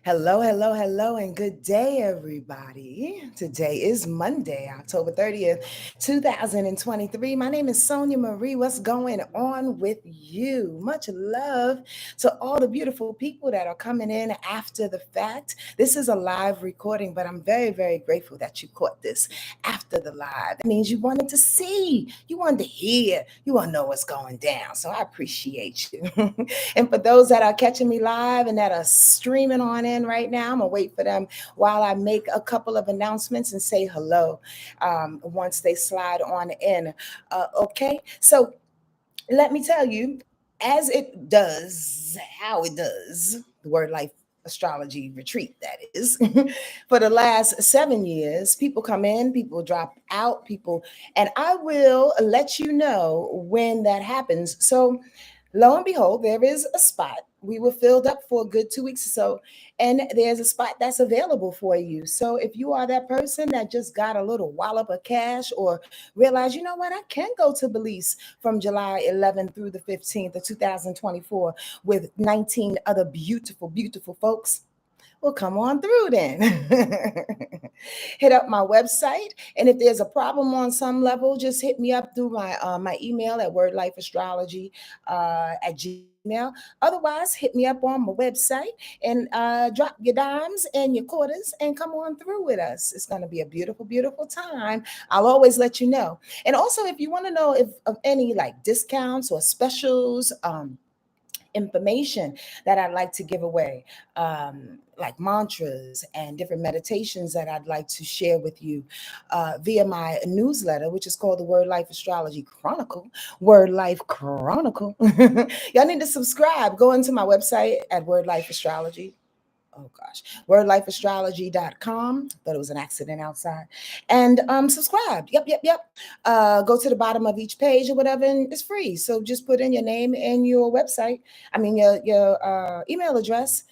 Hello, hello, hello, and good day, everybody. Today is Monday, October 30th, 2023. My name is SonjaMarie. What's going on with you? Much love to all the beautiful people that are coming in after the fact. This is a live recording, but I'm very, very grateful that you caught this after the live. That means you wanted to see, you wanted to hear, you want to know what's going down. So I appreciate you. And for those that are catching me live and that are streaming on in right now, I'm going to wait for them while I make a couple of announcements and say hello once they slide on in. Okay. So let me tell you, as it does, how it does, the Word Life Astrology retreat, that is, for the last 7 years, people come in, people drop out, people, and I will let you know when that happens. So, lo and behold, there is a spot. We were filled up for a good 2 weeks or so, and there's a spot that's available for you. So if you are that person that just got a little wallop of cash or realize, you know what, I can go to Belize from July 11th through the 15th of 2024 with 19 other beautiful, beautiful folks. Well, come on through then. Hit up my website, and if there's a problem on some level, just hit me up through my email at wordlifeastrology at Gmail. Otherwise, hit me up on my website and drop your dimes and your quarters and come on through with us. It's going to be a beautiful, beautiful time. I'll always let you know. And also, if you want to know if of any like discounts or specials, information that I'd like to give away, like mantras and different meditations that I'd like to share with you via my newsletter, which is called the Word Life Astrology Chronicle. Word Life Chronicle. Y'all need to subscribe. Go into my website at Word Life Astrology. Oh gosh, wordlifeastrology.com. Thought it was an accident outside. And subscribe. Yep. Go to the bottom of each page or whatever, and it's free. So just put in your name and your website. I mean your email address,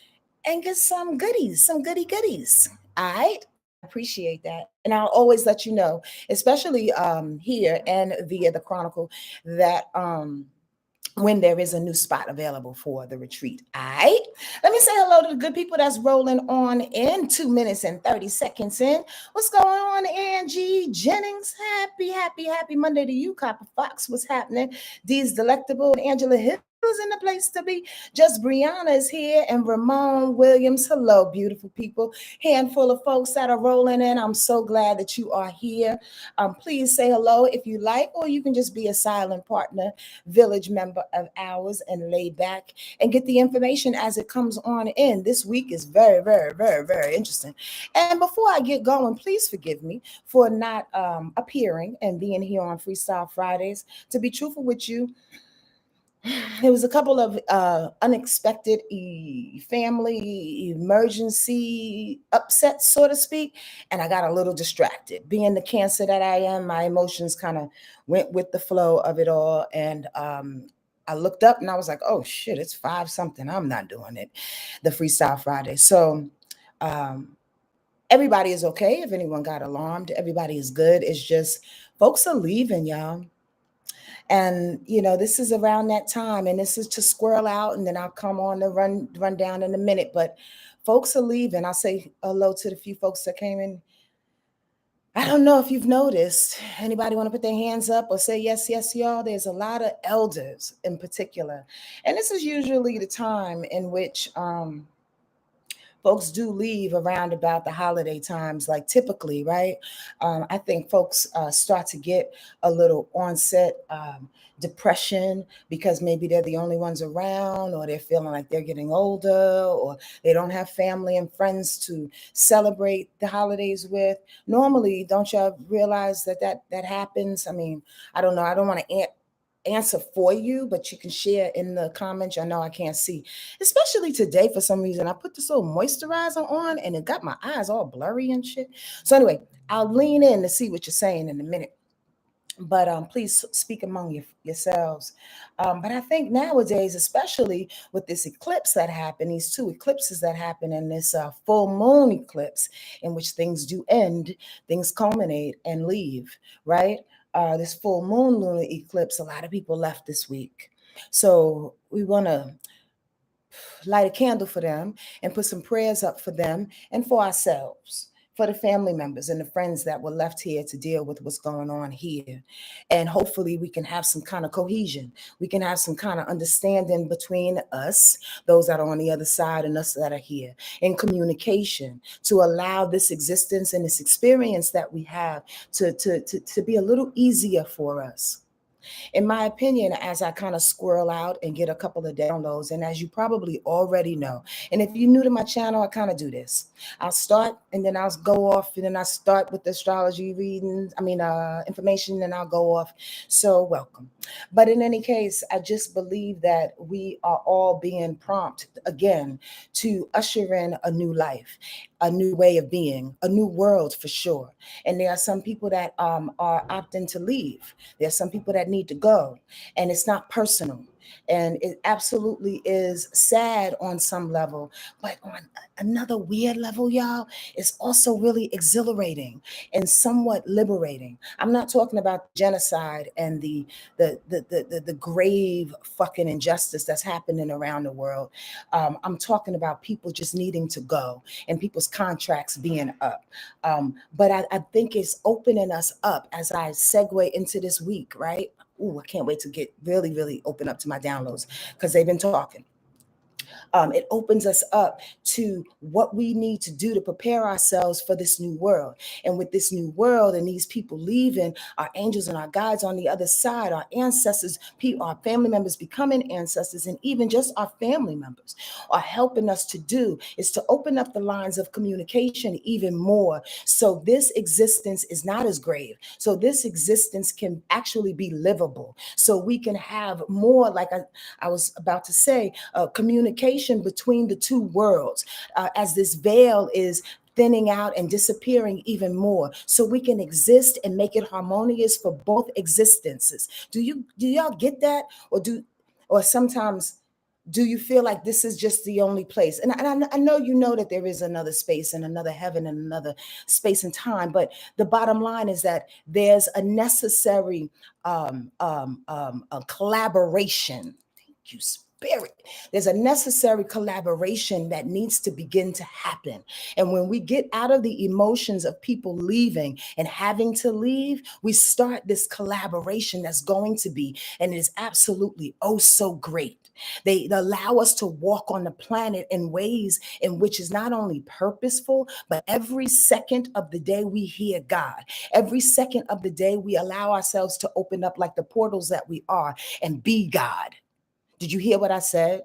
and get some goodies, some goodies. All right. I appreciate that. And I'll always let you know, especially here and via the Chronicle, that when there is a new spot available for the retreat. All right. Let me say hello to the good people that's rolling on in 2 minutes and 30 seconds in. What's going on, Angie Jennings? Happy Monday to you. Copper Fox, what's happening? Dee's Delectable and Angela Hill is in the place to be. Just Brianna is here and Ramon Williams. Hello, beautiful people. Handful of folks that are rolling in. I'm so glad that you are here. Please say hello if you like, or you can just be a silent partner, village member of ours, and lay back and get the information as it comes on in. This week is very, very, very, very interesting. And before I get going, please forgive me for not appearing and being here on Freestyle Fridays. To be truthful with you, there was a couple of unexpected family emergency upsets, so to speak, and I got a little distracted. Being the Cancer that I am, my emotions kind of went with the flow of it all, and I looked up and I was like, "Oh shit, it's 5 something. I'm not doing it." The Freestyle Friday, so. Um, Everybody is okay. If anyone got alarmed, everybody is good. It's just folks are leaving, y'all. And this is around that time, and this is to squirrel out, and then I'll come on the run down in a minute. But folks are leaving. I'll say hello to the few folks that came in. I don't know if you've noticed. Anybody want to put their hands up or say yes, yes, y'all? There's a lot of elders in particular, and this is usually the time in which folks do leave around about the holiday times, like typically, right? I think folks start to get a little onset depression because maybe they're the only ones around, or they're feeling like they're getting older, or they don't have family and friends to celebrate the holidays with. Normally, don't y'all realize that happens? I mean, I don't know. I don't want to answer for you, but you can share in the comments. I know I can't see, especially today for some reason. I put this little moisturizer on and it got my eyes all blurry and shit. So anyway, I'll lean in to see what you're saying in a minute. But please speak among yourselves. But I think nowadays, especially with this eclipse that happened, these two eclipses that happen, and this full moon eclipse in which things do end, things culminate and leave, right? This full moon lunar eclipse, a lot of people left this week. So we want to light a candle for them and put some prayers up for them and for ourselves, for the family members and the friends that were left here to deal with what's going on here. And hopefully we can have some kind of cohesion. We can have some kind of understanding between us, those that are on the other side, and us that are here, in communication, to allow this existence and this experience that we have to be a little easier for us. In my opinion, as I kind of squirrel out and get a couple of downloads, and as you probably already know, and if you're new to my channel, I kind of do this. I'll start and then I'll go off, and then I start with the astrology readings, information, and I'll go off. So welcome. But in any case, I just believe that we are all being prompted again to usher in a new life, a new way of being, a new world for sure. And there are some people that are opting to leave. There are some people that need to go, and it's not personal. And it absolutely is sad on some level, but on another weird level, y'all, it's also really exhilarating and somewhat liberating. I'm not talking about genocide and the grave fucking injustice that's happening around the world. I'm talking about people just needing to go and people's contracts being up. But I think it's opening us up as I segue into this week, right? Ooh, I can't wait to get really, really open up to my downloads because they've been talking. It opens us up to what we need to do to prepare ourselves for this new world. And with this new world and these people leaving, our angels and our guides on the other side, our ancestors, our family members becoming ancestors, and even just our family members are helping us to do is to open up the lines of communication even more. So this existence is not as grave. So this existence can actually be livable. So we can have more, like I was about to say, communication between the two worlds as this veil is thinning out and disappearing even more, so we can exist and make it harmonious for both existences. Do y'all get that? Or sometimes do you feel like this is just the only place? And I know you know that there is another space and another heaven and another space and time, but the bottom line is that there's a necessary a collaboration. Thank you, Spirit. There's a necessary collaboration that needs to begin to happen. And when we get out of the emotions of people leaving and having to leave, we start this collaboration that's going to be, and it is absolutely oh so great. They allow us to walk on the planet in ways in which is not only purposeful, but every second of the day we hear God. Every second of the day we allow ourselves to open up like the portals that we are and be God. Did you hear what I said?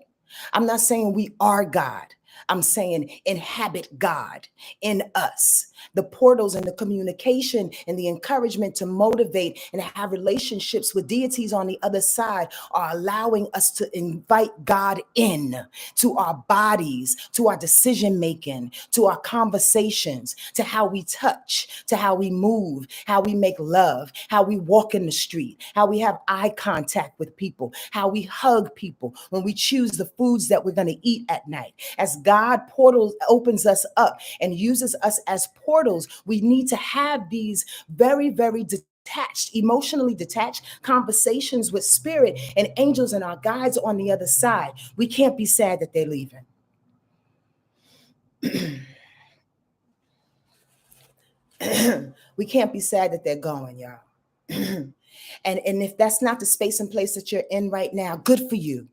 I'm not saying we are God. I'm saying inhabit God in us. The portals and the communication and the encouragement to motivate and have relationships with deities on the other side are allowing us to invite God in to our bodies, to our decision making, to our conversations, to how we touch, to how we move, how we make love, how we walk in the street, how we have eye contact with people, how we hug people, when we choose the foods that we're going to eat at night. As God portals opens us up and uses us as portals, we need to have these very, very detached, emotionally detached conversations with spirit and angels and our guides on the other side. We can't be sad that they're leaving. We can't be sad that they're going, y'all. and if that's not the space and place that you're in right now, good for you.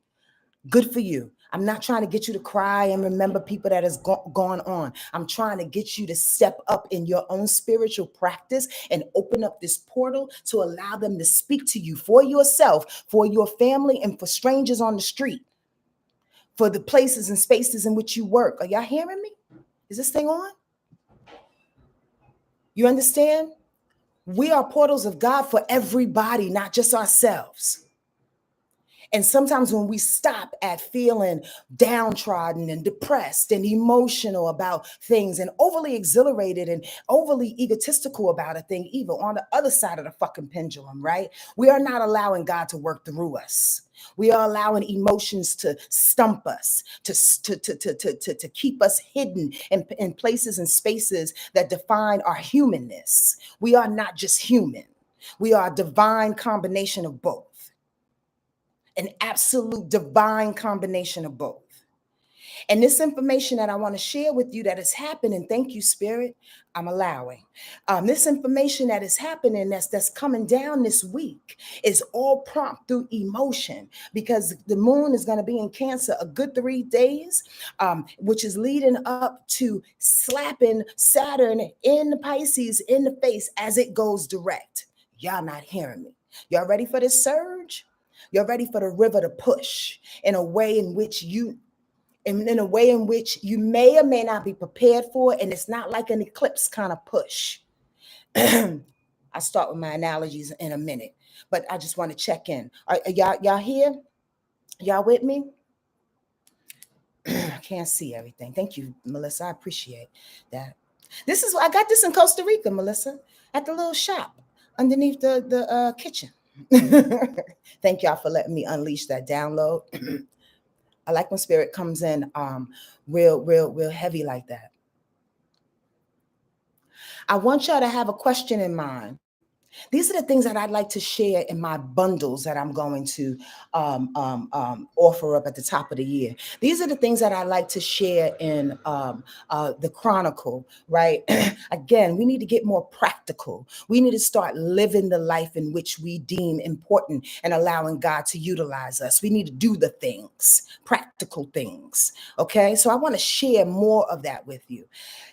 Good for you. I'm not trying to get you to cry and remember people that has gone on. I'm trying to get you to step up in your own spiritual practice and open up this portal to allow them to speak to you for yourself, for your family, and for strangers on the street, for the places and spaces in which you work. Are y'all hearing me? Is this thing on? You understand? We are portals of God for everybody, not just ourselves. And sometimes when we stop at feeling downtrodden and depressed and emotional about things and overly exhilarated and overly egotistical about a thing, either on the other side of the fucking pendulum, right? We are not allowing God to work through us. We are allowing emotions to stump us, to keep us hidden in places and spaces that define our humanness. We are not just human. We are a divine combination of both. An absolute divine combination of both. And this information that I want to share with you that is happening, thank you, Spirit, I'm allowing. This information that is happening that's coming down this week is all prompt through emotion, because the moon is going to be in Cancer a good 3 days, which is leading up to slapping Saturn in the Pisces in the face as it goes direct. Y'all not hearing me. Y'all ready for this surge? You're ready for the river to push in a way in which you may or may not be prepared for, and it's not like an eclipse kind of push. I'll start with my analogies in a minute, but I just want to check in. Are y'all here? Y'all with me? I can't see everything. Thank you, Melissa. I appreciate that. I got this in Costa Rica, Melissa, at the little shop underneath the kitchen. Thank y'all for letting me unleash that download. I like when spirit comes in real heavy like that. I want y'all to have a question in mind. These are the things that I'd like to share in my bundles that I'm going to offer up at the top of the year. These are the things that I like to share in the Chronicle, right? Again, we need to get more practical. We need to start living the life in which we deem important and allowing God to utilize us. We need to do the things, practical things, okay? So I want to share more of that with you.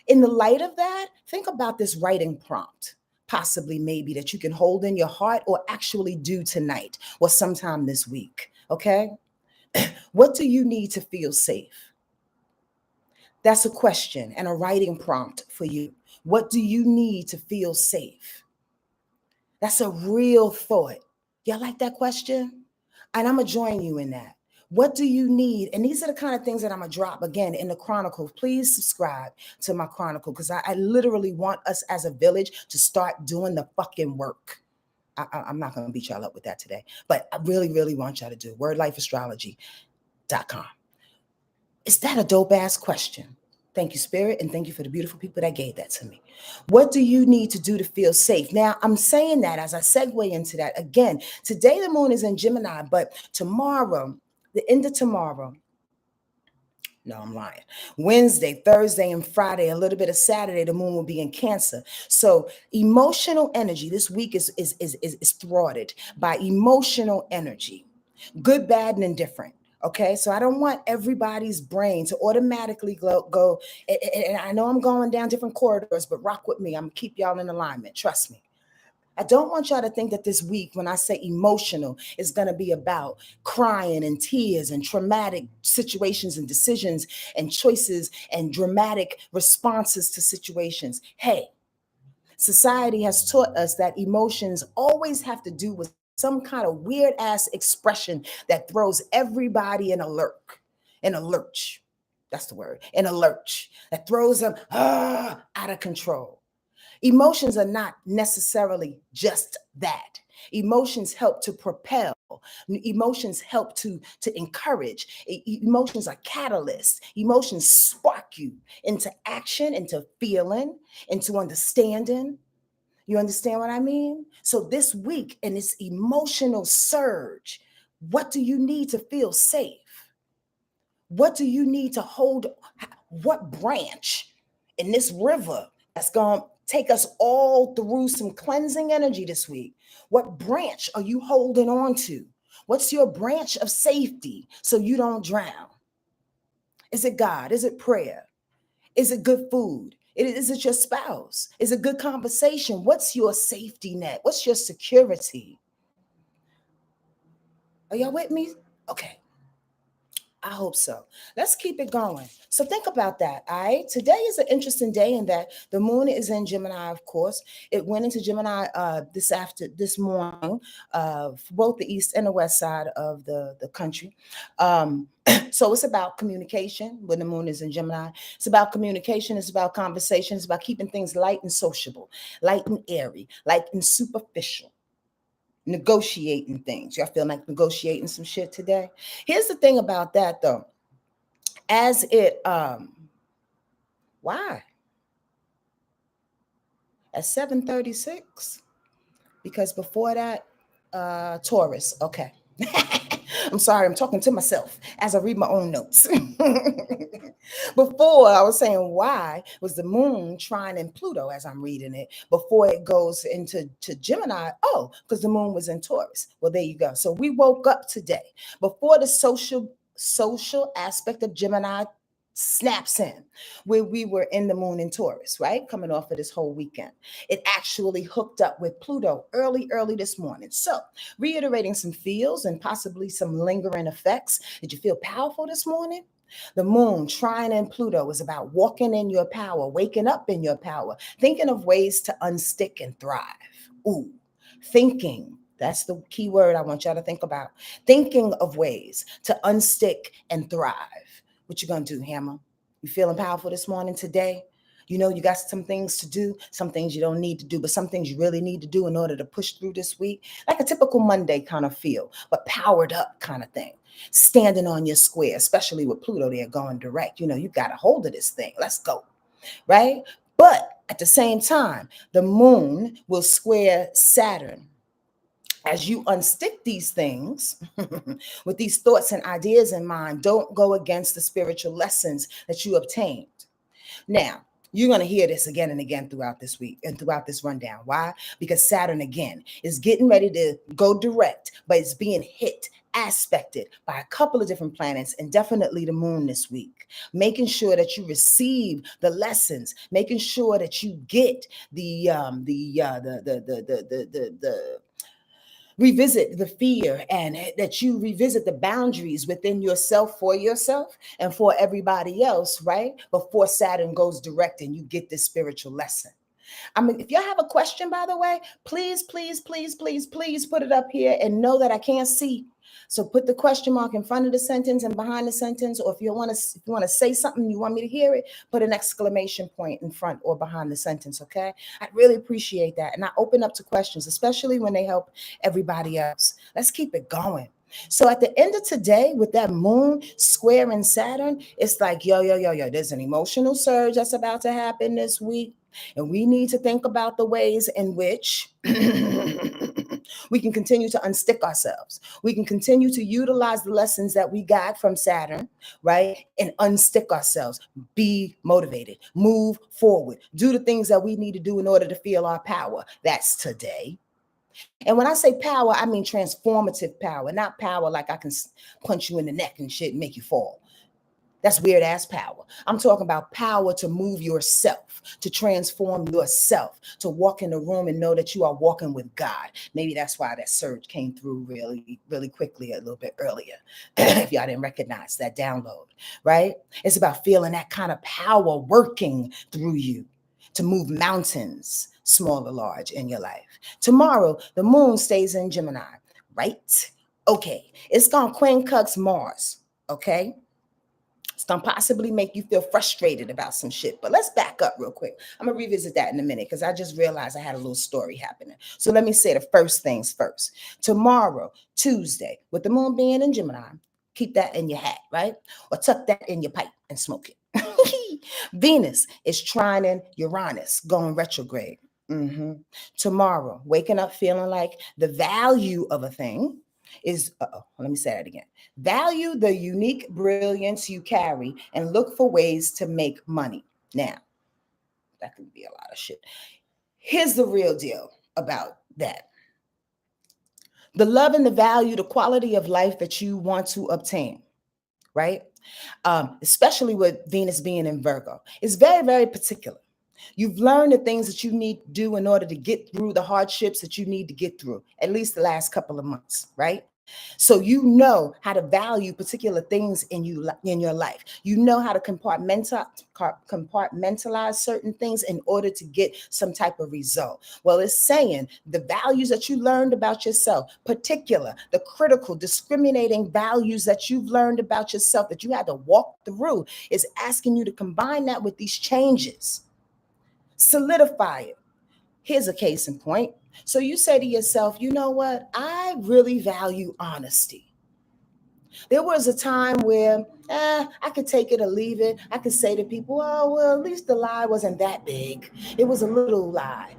In the light of that, think about this writing prompt. Possibly maybe that you can hold in your heart or actually do tonight or sometime this week, okay? What do you need to feel safe? That's a question and a writing prompt for you. What do you need to feel safe? That's a real thought. Y'all like that question? And I'm going to join you in that. What do you need? And these are the kind of things that I'm going to drop again in the Chronicle. Please subscribe to my Chronicle, because I literally want us as a village to start doing the fucking work. I'm not going to beat y'all up with that today, but I really want y'all to do wordlifeastrology.com. Is that a dope ass question? Thank you, Spirit, and thank you for the beautiful people that gave that to me. What do you need to do to feel safe? Now, I'm saying that as I segue into that. Again, today the moon is in Gemini, but tomorrow, the end of tomorrow, no, I'm lying. Wednesday, Thursday, and Friday, a little bit of Saturday, the moon will be in Cancer. So emotional energy this week is thwarted by emotional energy, good, bad, and indifferent. Okay, so I don't want everybody's brain to automatically go. And I know I'm going down different corridors, but rock with me. I'm gonna keep y'all in alignment. Trust me. I don't want y'all to think that this week, when I say emotional, is going to be about crying and tears and traumatic situations and decisions and choices and dramatic responses to situations. Hey, society has taught us that emotions always have to do with some kind of weird ass expression that throws everybody in a lurch. That's the word, in a lurch, that throws them out of control. Emotions are not necessarily just that. Emotions help to propel. Emotions help to encourage. Emotions are catalysts. Emotions spark you into action, into feeling, into understanding. You understand what I mean? So this week, in this emotional surge, what do you need to feel safe? What do you need to hold? What branch in this river that's going to take us all through some cleansing energy this week? What branch are you holding on to? What's your branch of safety so you don't drown? Is it God? Is it prayer? Is it good food? Is it your spouse? Is it good conversation? What's your safety net? What's your security? Are y'all with me? Okay. I hope so. Let's keep it going. So think about that. All right. Today is an interesting day in that the moon is in Gemini, of course. It went into Gemini this morning, for both the east and the west side of the country. So it's about communication when the moon is in Gemini. It's about communication. It's about conversation. It's about keeping things light and sociable, light and airy, light and superficial. Negotiating things. Y'all feel like negotiating some shit today? Here's the thing about that though. As it why? At 7:36? Because before that, Taurus. Okay. I'm sorry, I'm talking to myself as I read my own notes. Before, I was saying why was the moon trining Pluto as I'm reading it before it goes into Gemini? Oh, because the moon was in Taurus. Well, there you go. So we woke up today before the social aspect of Gemini snaps in, where we were in the moon in Taurus, right? Coming off of this whole weekend. It actually hooked up with Pluto early this morning. So reiterating some feels and possibly some lingering effects. Did you feel powerful this morning? The moon trine in Pluto is about walking in your power, waking up in your power, thinking of ways to unstick and thrive. Ooh, thinking. That's the key word I want y'all to think about. Thinking of ways to unstick and thrive. What you gonna do, Hammer? You feeling powerful this morning, today? You know, you got some things to do, some things you don't need to do, but some things you really need to do in order to push through this week. Like a typical Monday kind of feel, but powered up kind of thing. Standing on your square, especially with Pluto there going direct. You know, you got a hold of this thing. Let's go, right? But at the same time, the moon will square Saturn. As you unstick these things with these thoughts and ideas in mind, don't go against the spiritual lessons that you obtained. Now, you're going to hear this again and again throughout this week and throughout this rundown. Why? Because Saturn, again, is getting ready to go direct, but it's being hit, aspected by a couple of different planets and definitely the moon this week. Making sure that you receive the lessons, making sure that you get the revisit the fear and that you revisit the boundaries within yourself for yourself and for everybody else, right? Before Saturn goes direct and you get this spiritual lesson. I mean, if y'all have a question, by the way, please put it up here and know that I can't see. So put the question mark in front of the sentence and behind the sentence, or if you want to say something, you want me to hear it, put an exclamation point in front or behind the sentence, okay? I'd really appreciate that. And I open up to questions, especially when they help everybody else. Let's keep it going. So at the end of today, with that moon squaring Saturn, it's like, yo, there's an emotional surge that's about to happen this week. And we need to think about the ways in which we can continue to unstick ourselves. We can continue to utilize the lessons that we got from Saturn, right? And unstick ourselves. Be motivated. Move forward. Do the things that we need to do in order to feel our power. That's today. And when I say power, I mean transformative power, not power like I can punch you in the neck and shit and make you fall. That's weird ass power. I'm talking about power to move yourself, to transform yourself, to walk in the room and know that you are walking with God. Maybe that's why that surge came through really quickly a little bit earlier. If y'all didn't recognize that download, right? It's about feeling that kind of power working through you to move mountains, small or large, in your life. Tomorrow, the moon stays in Gemini, right? Okay, it's gonna quincunx Mars, okay? It's gonna possibly make you feel frustrated about some shit. But let's back up real quick. I'm gonna revisit that in a minute because I just realized I had a little story happening. So let me say the first things first. Tomorrow, Tuesday, with the moon being in Gemini, keep that in your hat, right? Or tuck that in your pipe and smoke it. Venus is trining Uranus, going retrograde. Tomorrow, waking up feeling like the value of a thing is, let me say that again. Value the unique brilliance you carry and look for ways to make money. Now, that could be a lot of shit. Here's the real deal about that. The love and the value, the quality of life that you want to obtain, right? Especially with Venus being in Virgo, is very particular. You've learned the things that you need to do in order to get through the hardships that you need to get through, at least the last couple of months, right? So you know how to value particular things in your life. You know how to compartmentalize certain things in order to get some type of result. Well, it's saying the values that you learned about yourself, particular, the critical, discriminating values that you've learned about yourself that you had to walk through, is asking you to combine that with these changes. Solidify it. Here's a case in point. So you say to yourself, you know what? I really value honesty. There was a time where I could take it or leave it. I could say to people, oh, well, at least the lie wasn't that big. It was a little lie.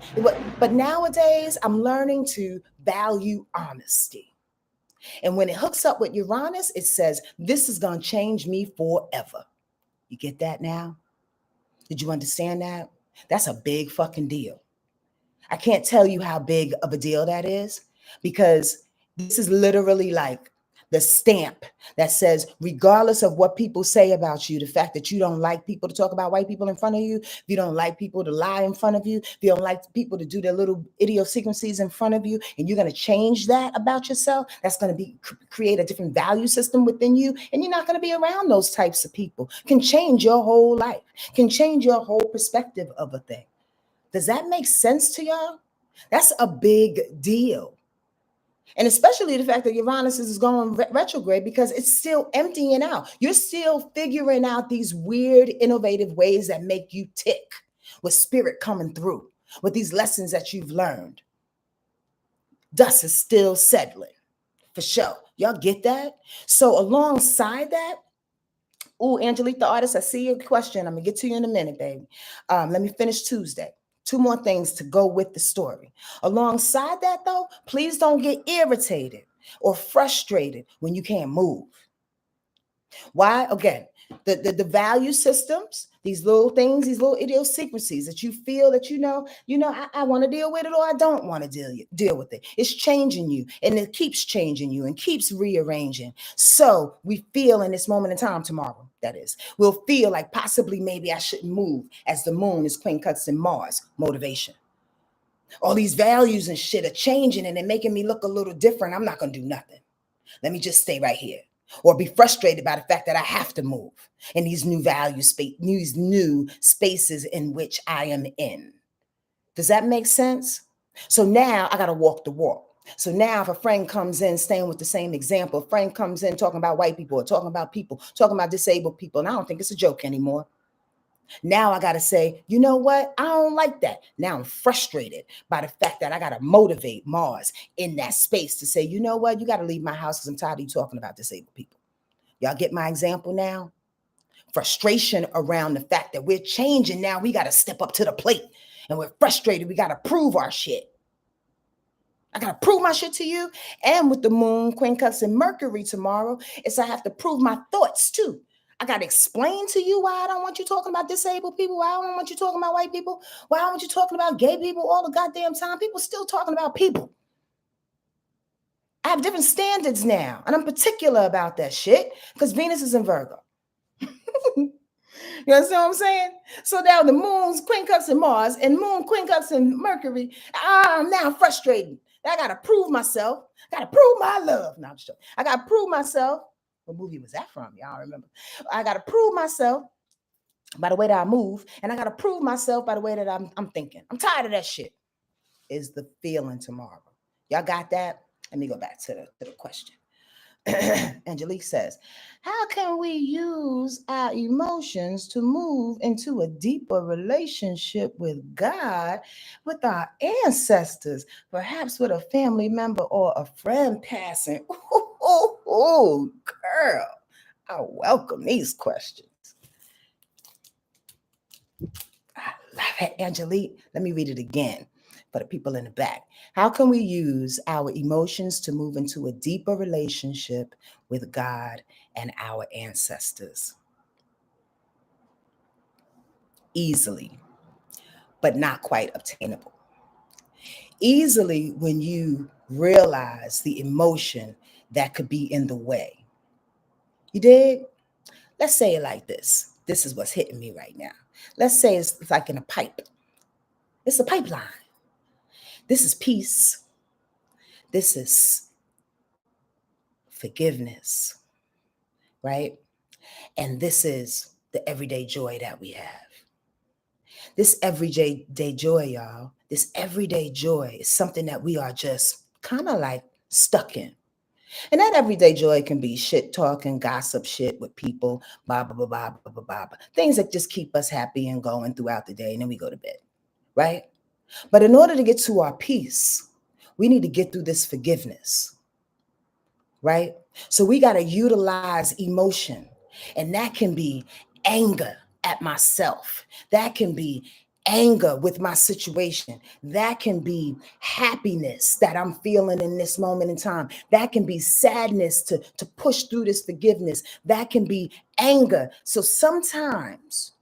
But nowadays, I'm learning to value honesty. And when it hooks up with Uranus, it says, this is going to change me forever. You get that now? Did you understand that? That's a big fucking deal. I can't tell you how big of a deal that is, because this is literally like the stamp that says, regardless of what people say about you, the fact that you don't like people to talk about white people in front of you, if you don't like people to lie in front of you, if you don't like people to do their little idiosyncrasies in front of you, and you're going to change that about yourself, that's going to create a different value system within you, and you're not going to be around those types of people. Can change your whole life, can change your whole perspective of a thing. Does that make sense to y'all? That's a big deal. And especially the fact that Uranus is going retrograde, because it's still emptying out. You're still figuring out these weird, innovative ways that make you tick, with spirit coming through, with these lessons that you've learned. Dust is still settling, for sure. Y'all get that? So alongside that, Angelique the artist, I see your question. I'm going to get to you in a minute, baby. Let me finish Tuesday. 2 more things to go with the story. Alongside that, though, please don't get irritated or frustrated when you can't move. Why? Again, the value systems, these little things, these little idiosyncrasies that you feel that I want to deal with it, or I don't want to deal with it. It's changing you, and it keeps changing you and keeps rearranging. So we feel in this moment in time tomorrow, that is, we'll feel like possibly maybe I shouldn't move, as the moon is quincunx in Mars, motivation. All these values and shit are changing, and they're making me look a little different. I'm not going to do nothing. Let me just stay right here. Or be frustrated by the fact that I have to move in these new these new spaces in which I am in. Does that make sense? So now I got to walk the walk. So now if a friend comes in staying with the same example, a friend comes in talking about white people, or talking about people, talking about disabled people, and I don't think it's a joke anymore. Now I got to say, you know what? I don't like that. Now I'm frustrated by the fact that I got to motivate Mars in that space to say, you know what? You got to leave my house because I'm tired of you talking about disabled people. Y'all get my example now? Frustration around the fact that we're changing now. We got to step up to the plate, and we're frustrated. We got to prove our shit. I got to prove my shit to you. And with the moon, quincunx, and Mercury tomorrow, it's I have to prove my thoughts too. I got to explain to you why I don't want you talking about disabled people, why I don't want you talking about white people, why I don't want you talking about gay people all the goddamn time. People still talking about people. I have different standards now, and I'm particular about that shit because Venus is in Virgo. You understand what I'm saying? So now the moon's quincunx in Mars and moon quincunx in Mercury. I'm now frustrated. I got to prove myself. I got to prove my love. No, I'm just joking. I got to prove myself. What movie was that from? Y'all remember? I got to prove myself by the way that I move, and I got to prove myself by the way that I'm thinking. I'm tired of that shit. Is the feeling tomorrow? Y'all got that? Let me go back to the question. Angelique says, how can we use our emotions to move into a deeper relationship with God, with our ancestors, perhaps with a family member or a friend passing? Oh, girl, I welcome these questions. I love it, Angelique. Let me read it again for the people in the back. How can we use our emotions to move into a deeper relationship with God and our ancestors? Easily, but not quite obtainable. Easily when you realize the emotion that could be in the way. You dig? Let's say it like this. This is what's hitting me right now. Let's say it's like in a pipe. It's a pipeline. This is peace. This is forgiveness, right? And this is the everyday joy that we have. This everyday joy, y'all, this everyday joy is something that we are just kind of like stuck in. And that everyday joy can be shit talking, gossip shit with people, blah, blah, blah, blah, blah, blah, blah. Things that just keep us happy and going throughout the day, and then we go to bed, right? But in order to get to our peace, we need to get through this forgiveness, right? So we got to utilize emotion, and that can be anger at myself. That can be anger with my situation. That can be happiness that I'm feeling in this moment in time. That can be sadness to push through this forgiveness. That can be anger. So sometimes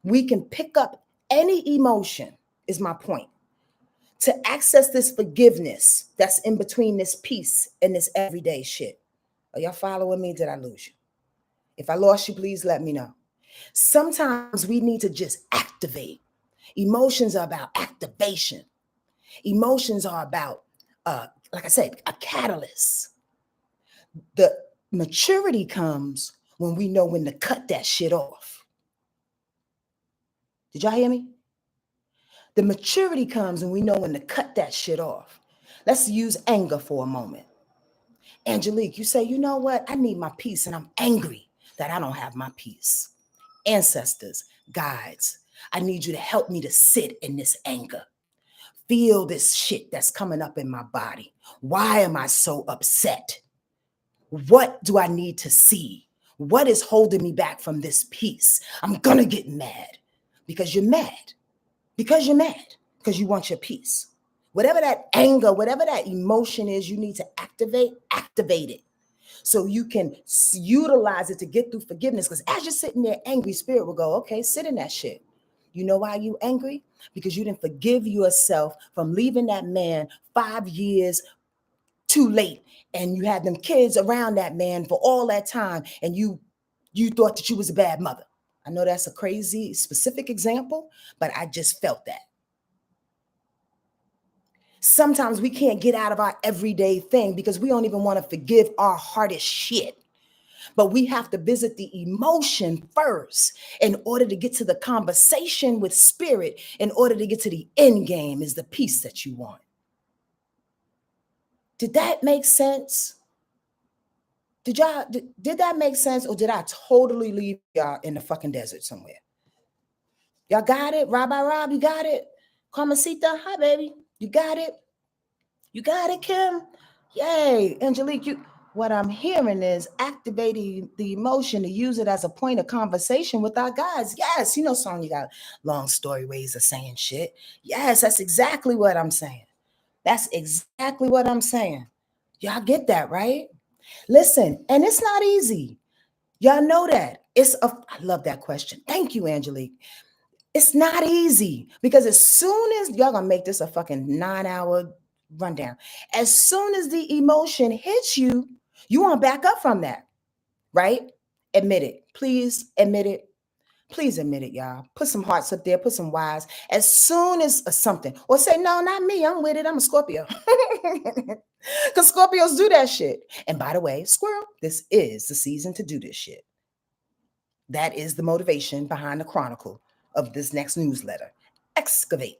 we can pick up any emotion, is my point, to access this forgiveness that's in between this peace and this everyday shit. Are y'all following me? Did I lose you? If I lost you, please let me know. Sometimes we need to just activate. Emotions are about activation. Emotions are about, like I said, a catalyst. The maturity comes when we know when to cut that shit off. Did y'all hear me? The maturity comes when we know when to cut that shit off. Let's use anger for a moment. Angelique, you say, you know what? I need my peace and I'm angry that I don't have my peace. Ancestors, guides, I need you to help me to sit in this anger. Feel this shit that's coming up in my body. Why am I so upset? What do I need to see? What is holding me back from this peace? I'm gonna get mad because you're mad. Because you're mad. Because you want your peace. Whatever that anger, whatever that emotion is you need to activate it. So you can utilize it to get through forgiveness. Because as you're sitting there, angry spirit will go, okay, sit in that shit. You know why you angry? Because you didn't forgive yourself from leaving that man 5 years too late. And you had them kids around that man for all that time. And you thought that you was a bad mother. I know that's a crazy specific example, but I just felt that. Sometimes we can't get out of our everyday thing because we don't even want to forgive our hardest shit. But we have to visit the emotion first in order to get to the conversation with spirit, in order to get to the end game is the peace that you want. Did that make sense? Did that make sense? Or did I totally leave y'all in the fucking desert somewhere? Y'all got it? Rob, you got it? Carmencita, hi baby. You got it? You got it, Kim? Yay. Angelique, what I'm hearing is activating the emotion to use it as a point of conversation with our guys. Yes, you know, Sonja got long story ways of saying shit. Yes, that's exactly what I'm saying. That's exactly what I'm saying. Y'all get that, right? Listen, and it's not easy. Y'all know that. I love that question. Thank you, Angelique. It's not easy because as soon as y'all gonna make this a fucking 9-hour rundown, as soon as the emotion hits you, you want to back up from that, right? Admit it. Please admit it. Please admit it, y'all. Put some hearts up there, put some Ys. As soon as something, or say, no, not me. I'm with it. I'm a Scorpio. Because Scorpios do that shit. And by the way, squirrel, this is the season to do this shit. That is the motivation behind the chronicle of this next newsletter. Excavate.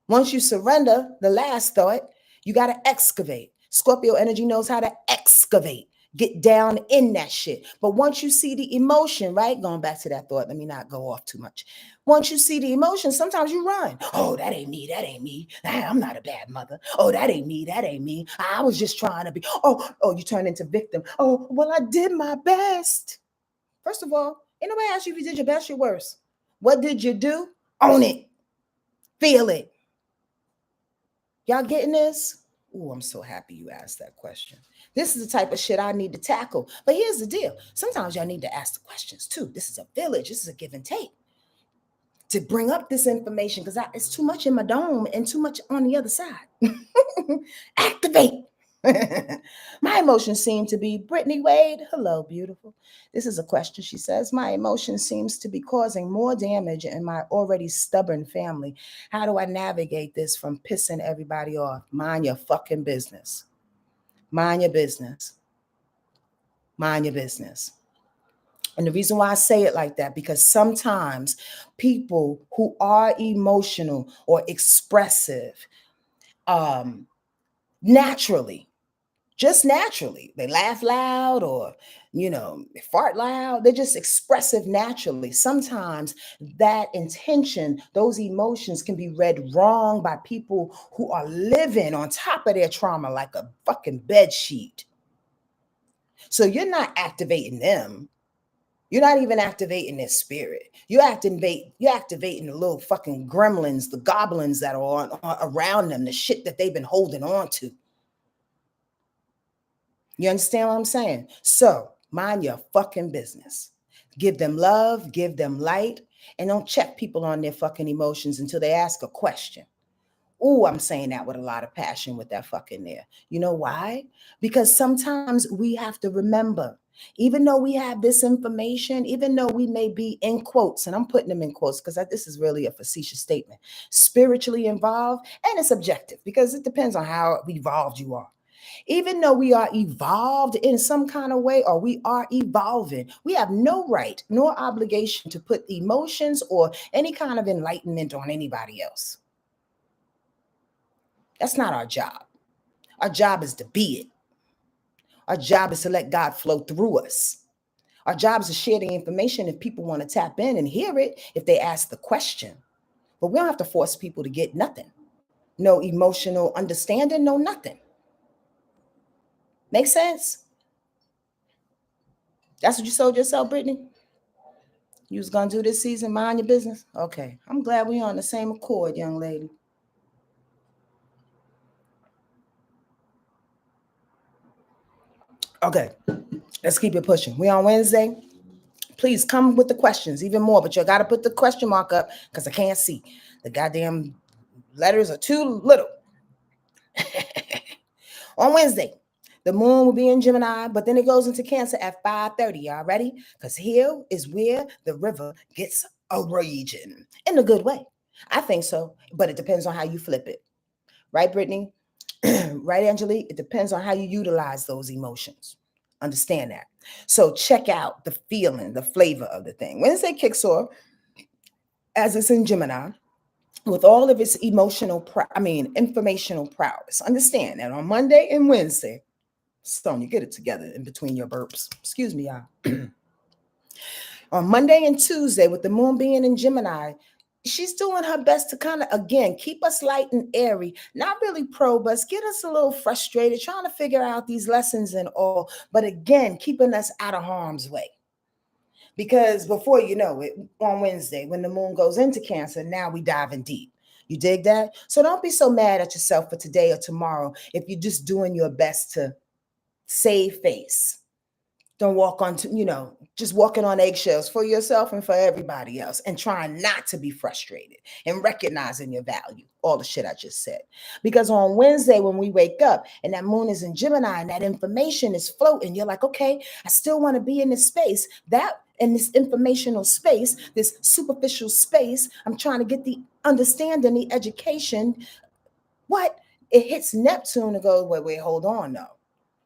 Once you surrender the last thought, you got to excavate. Scorpio energy knows how to excavate, get down in that shit. But once you see the emotion, right? Going back to that thought, let me not go off too much. Once you see the emotion, sometimes you run. Oh, that ain't me. That ain't me. I'm not a bad mother. Oh, that ain't me. That ain't me. I was just trying to be. Oh, you turn into victim. Oh, well, I did my best. First of all, ain't nobody asked you if you did your best or your worst. What did you do? Own it. Feel it. Y'all getting this? Oh, I'm so happy you asked that question. This is the type of shit I need to tackle. But here's the deal. Sometimes y'all need to ask the questions too. This is a village. This is a give and take. To bring up this information because it's too much in my dome and too much on the other side. Activate. My emotions seem to be Brittany Wade. Hello, beautiful. This is a question. She says, my emotion seems to be causing more damage in my already stubborn family. How do I navigate this from pissing everybody off? Mind your fucking business. Mind your business. Mind your business. And the reason why I say it like that, because sometimes people who are emotional or expressive, naturally, just naturally, they laugh loud or, they fart loud. They're just expressive naturally. Sometimes that intention, those emotions can be read wrong by people who are living on top of their trauma like a fucking bed sheet. So you're not activating them. You're not even activating their spirit. You're activating the little fucking gremlins, the goblins that are around them, the shit that they've been holding on to. You understand what I'm saying? So mind your fucking business. Give them love, give them light, and don't check people on their fucking emotions until they ask a question. Ooh, I'm saying that with a lot of passion with that fucking there. You know why? Because sometimes we have to remember, even though we have this information, even though we may be in quotes, and I'm putting them in quotes because this is really a facetious statement, spiritually involved, and it's subjective because it depends on how evolved you are. Even though we are evolved in some kind of way or we are evolving, we have no right nor obligation to put emotions or any kind of enlightenment on anybody else. That's not our job. Our job is to be it. Our job is to let God flow through us. Our job is to share the information if people want to tap in and hear it, if they ask the question. But we don't have to force people to get nothing. No emotional understanding, no nothing. Make sense? That's what you sold yourself, Brittany? You was going to do this season, mind your business? Okay. I'm glad we're on the same accord, young lady. Okay. Let's keep it pushing. We on Wednesday. Please come with the questions even more, but you got to put the question mark up because I can't see. The goddamn letters are too little. On Wednesday, the moon will be in Gemini, but then it goes into Cancer at 5:30. Y'all ready? Because here is where the river gets a raging in a good way. I think so, but it depends on how you flip it. Right, Brittany? Right, Angelique? It depends on how you utilize those emotions. Understand that. So check out the feeling, the flavor of the thing. Wednesday kicks off as it's in Gemini with all of its informational prowess. Understand that on Monday and Wednesday, Sonja, get it together in between your burps. Excuse me, y'all. On Monday and Tuesday, with the moon being in Gemini, she's doing her best to kind of, again, keep us light and airy, not really probe us, get us a little frustrated, trying to figure out these lessons and all, but again, keeping us out of harm's way. Because before you know it, on Wednesday, when the moon goes into Cancer, now we diving deep. You dig that? So don't be so mad at yourself for today or tomorrow if you're just doing your best to save face. Don't walk on to, just walking on eggshells for yourself and for everybody else and trying not to be frustrated and recognizing your value. All the shit I just said. Because on Wednesday, when we wake up and that moon is in Gemini and that information is floating, you're like, okay, I still want to be in this space. That in this informational space, this superficial space, I'm trying to get the understanding, the education. What? It hits Neptune and goes, wait, hold on, though.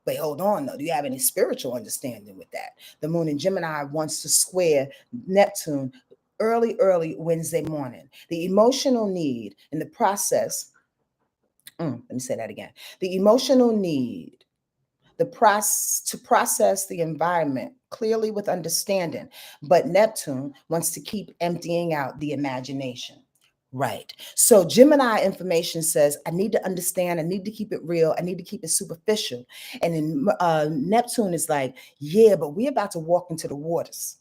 Wait, hold on, though. Do you have any spiritual understanding with that? The moon in Gemini wants to square Neptune early Wednesday morning. The emotional need in the process, let me say that again. The emotional need to process the environment clearly with understanding, but Neptune wants to keep emptying out the imagination. Right. So Gemini information says, I need to understand, I need to keep it real, I need to keep it superficial. And then Neptune is like, yeah, but we're about to walk into the waters.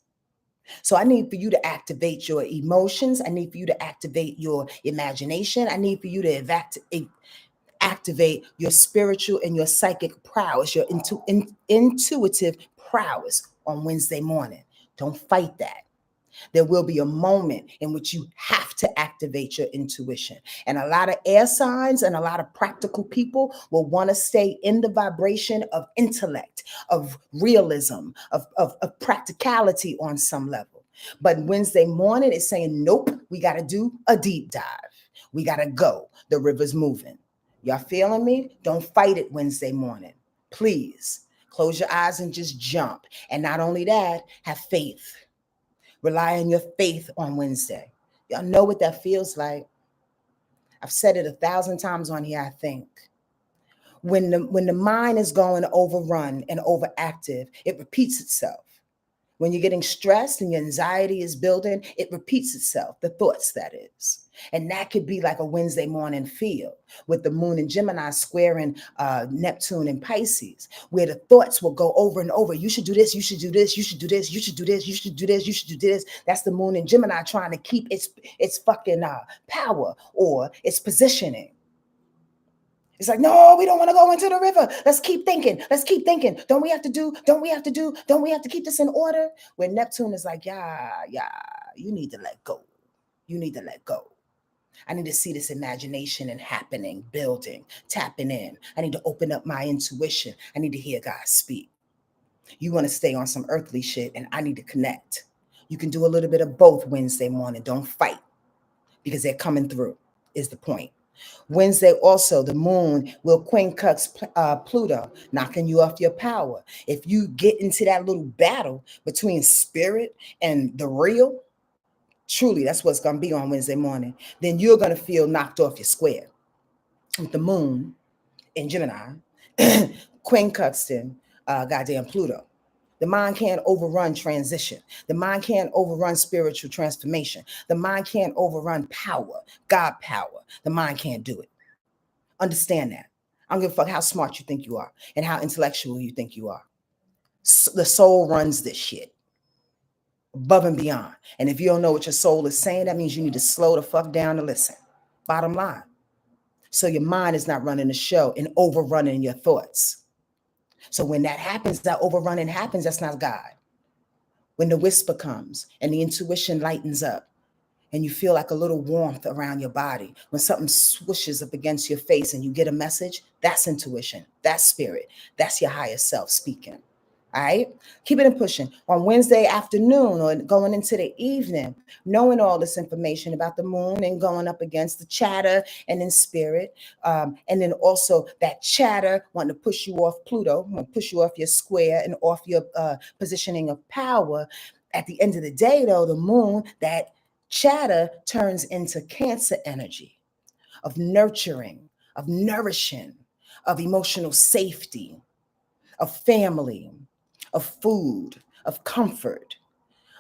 So I need for you to activate your emotions. I need for you to activate your imagination. I need for you to activate your spiritual and your psychic prowess, your intuitive prowess on Wednesday morning. Don't fight that. There will be a moment in which you have to activate your intuition. And a lot of air signs and a lot of practical people will want to stay in the vibration of intellect, of realism, of practicality on some level. But Wednesday morning is saying, nope, we got to do a deep dive. We got to go. The river's moving. Y'all feeling me? Don't fight it Wednesday morning. Please close your eyes and just jump. And not only that, have faith. Rely on your faith on Wednesday. Y'all know what that feels like. I've said it 1,000 times on here, I think. When the mind is going overrun and overactive, it repeats itself. When you're getting stressed and your anxiety is building, it repeats itself, the thoughts, that is. And that could be like a Wednesday morning feel with the moon in Gemini squaring Neptune in Pisces, where the thoughts will go over and over. You should do this, you should do this, you should do this, you should do this, you should do this, you should do this. That's the moon in Gemini trying to keep its fucking power or its positioning. It's like, no, we don't want to go into the river. Let's keep thinking. Let's keep thinking. Don't we have to keep this in order? Where Neptune is like, yeah, you need to let go. You need to let go. I need to see this imagination and happening, building, tapping in. I need to open up my intuition. I need to hear God speak. You want to stay on some earthly shit, and I need to connect. You can do a little bit of both Wednesday morning. Don't fight, because they're coming through, is the point. Wednesday also, the moon will quincunx Pluto, knocking you off your power. If you get into that little battle between spirit and the real, truly, that's what's going to be on Wednesday morning, then you're going to feel knocked off your square. With the moon in Gemini, quincunxing goddamn Pluto. The mind can't overrun transition. The mind can't overrun spiritual transformation. The mind can't overrun power, God power. The mind can't do it. Understand that. I don't give a fuck how smart you think you are and how intellectual you think you are. The soul runs this shit above and beyond. And if you don't know what your soul is saying, that means you need to slow the fuck down to listen. Bottom line. So your mind is not running the show and overrunning your thoughts. So when that happens, that overrunning happens, that's not God. When the whisper comes and the intuition lightens up and you feel like a little warmth around your body, when something swooshes up against your face and you get a message, that's intuition, that's spirit, that's your higher self speaking. All right, keep it in pushing. On Wednesday afternoon or going into the evening, knowing all this information about the moon and going up against the chatter and in spirit, and then also that chatter wanting to push you off Pluto, push you off your square and off your positioning of power. At the end of the day, though, the moon, that chatter turns into Cancer energy of nurturing, of nourishing, of emotional safety, of family, of food, of comfort,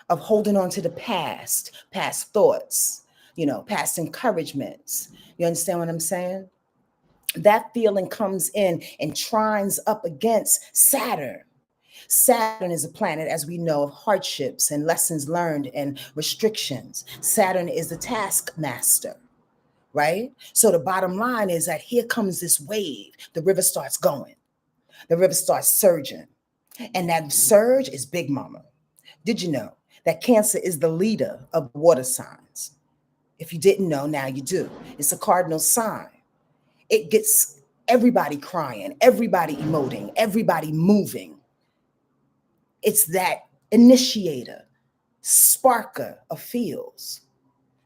of holding on to the past thoughts, past encouragements. You understand what I'm saying? That feeling comes in and trines up against Saturn. Saturn is a planet, as we know, of hardships and lessons learned and restrictions. Saturn is the taskmaster, right? So the bottom line is that here comes this wave. The river starts going. The river starts surging. And that surge is Big Mama. Did you know that Cancer is the leader of water signs? If you didn't know, now you do. It's a cardinal sign. It gets everybody crying, everybody emoting, everybody moving. It's that initiator, sparker of feels.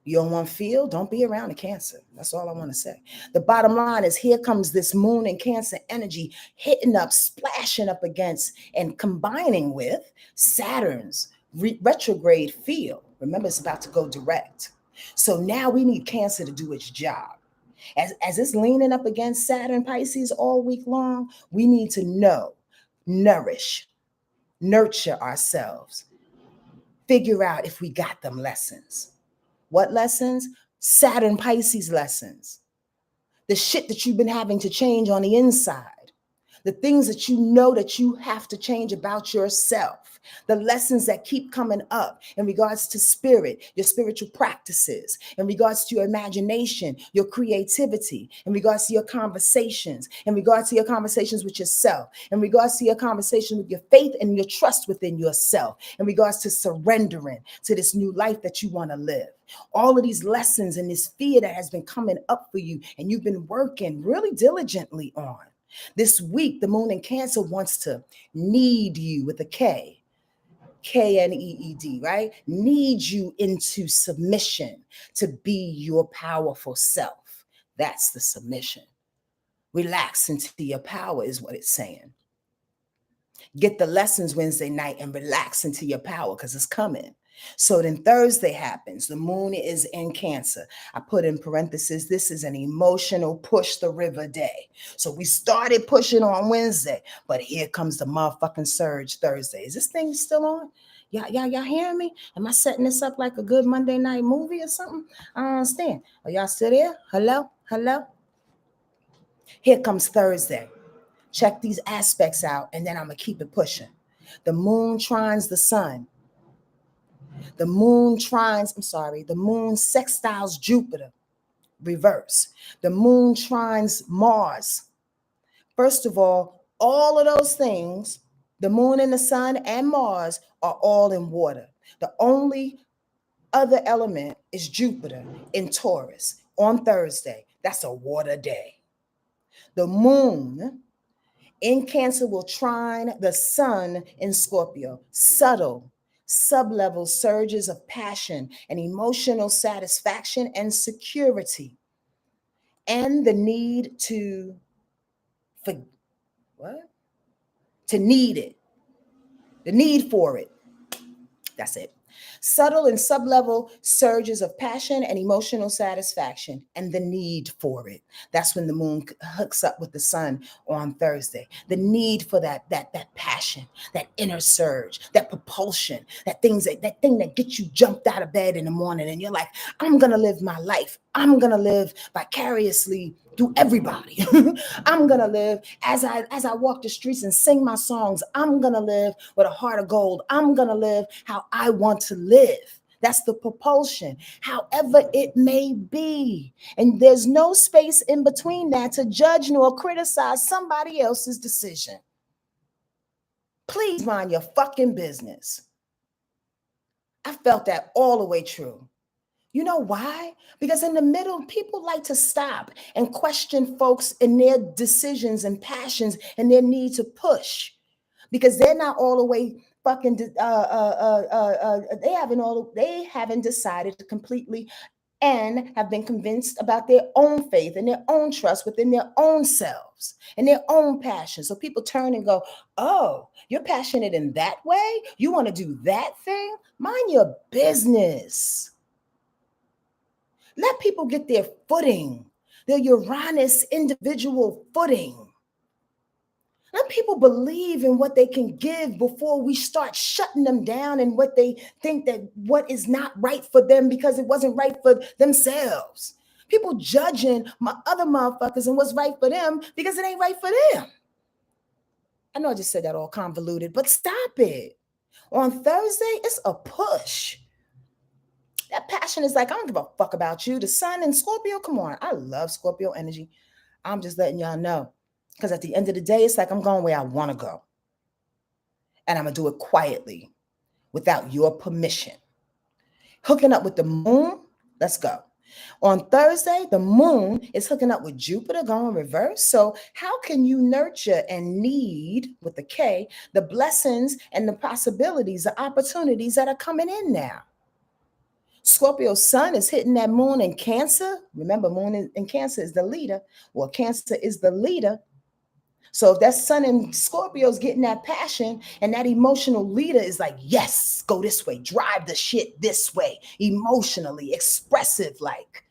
You don't want to feel? Don't be around a Cancer. That's all I want to say. The bottom line is here comes this moon and Cancer energy hitting up, splashing up against, and combining with Saturn's retrograde field. Remember, it's about to go direct. So now we need Cancer to do its job. As it's leaning up against Saturn Pisces all week long, we need to know, nourish, nurture ourselves, figure out if we got them lessons. What lessons? Saturn Pisces lessons. The shit that you've been having to change on the inside. The things that you know that you have to change about yourself. The lessons that keep coming up in regards to spirit, your spiritual practices, in regards to your imagination, your creativity, in regards to your conversations, in regards to your conversations with yourself, in regards to your conversation with your faith and your trust within yourself, in regards to surrendering to this new life that you want to live. All of these lessons and this fear that has been coming up for you and you've been working really diligently on. This week, the moon in Cancer wants to need you with a K. K-N-E-E-D, right? Need you into submission to be your powerful self. That's the submission. Relax into your power is what it's saying. Get the lessons Wednesday night and relax into your power because it's coming. So then Thursday happens. The moon is in Cancer. I put in parentheses, this is an emotional push the river day. So we started pushing on Wednesday, but here comes the motherfucking surge Thursday. Is this thing still on? Y'all hearing me? Am I setting this up like a good Monday night movie or something? I don't understand. Are y'all still there? Hello? Here comes Thursday. Check these aspects out, and then I'm going to keep it pushing. The moon trines the sun. The moon sextiles Jupiter, reverse. The moon trines Mars. First of all of those things, the moon and the sun and Mars, are all in water. The only other element is Jupiter in Taurus on Thursday. That's a water day. The moon in Cancer will trine the sun in Scorpio. Subtle, sublevel surges of passion and emotional satisfaction and security, and the need to need it, the need for it. That's it. Subtle and sublevel surges of passion and emotional satisfaction, and the need for it. That's when the moon hooks up with the sun on Thursday. The need for that passion, that inner surge, that propulsion, that thing that gets you jumped out of bed in the morning, and you're like, I'm gonna live my life. I'm gonna live vicariously through everybody. I'm gonna live as I walk the streets and sing my songs. I'm gonna live with a heart of gold. I'm gonna live how I want to live. That's the propulsion, however it may be. And there's no space in between that to judge nor criticize somebody else's decision. Please mind your fucking business. I felt that all the way true. You know why? Because in the middle, people like to stop and question folks in their decisions and passions and their need to push, because they're not all the way fucking. They haven't decided to completely and have been convinced about their own faith and their own trust within their own selves and their own passion. So people turn and go, "Oh, you're passionate in that way? You want to do that thing? Mind your business." Let people get their footing, their Uranus individual footing. Let people believe in what they can give before we start shutting them down and what they think that what is not right for them because it wasn't right for themselves. People judging my other motherfuckers and what's right for them because it ain't right for them. I know I just said that all convoluted, but stop it. On Thursday, it's a push. That passion is like, I don't give a fuck about you. The sun and Scorpio, come on. I love Scorpio energy. I'm just letting y'all know. Because at the end of the day, it's like I'm going where I want to go. And I'm going to do it quietly without your permission. Hooking up with the moon, let's go. On Thursday, the moon is hooking up with Jupiter going reverse. So how can you nurture and need, with the K, the blessings and the possibilities, the opportunities that are coming in now? Scorpio sun is hitting that moon in Cancer. Remember, moon in Cancer is the leader. Well, Cancer is the leader. So if that sun in Scorpio is getting that passion and that emotional leader is like, yes, go this way, drive the shit this way, emotionally expressive, like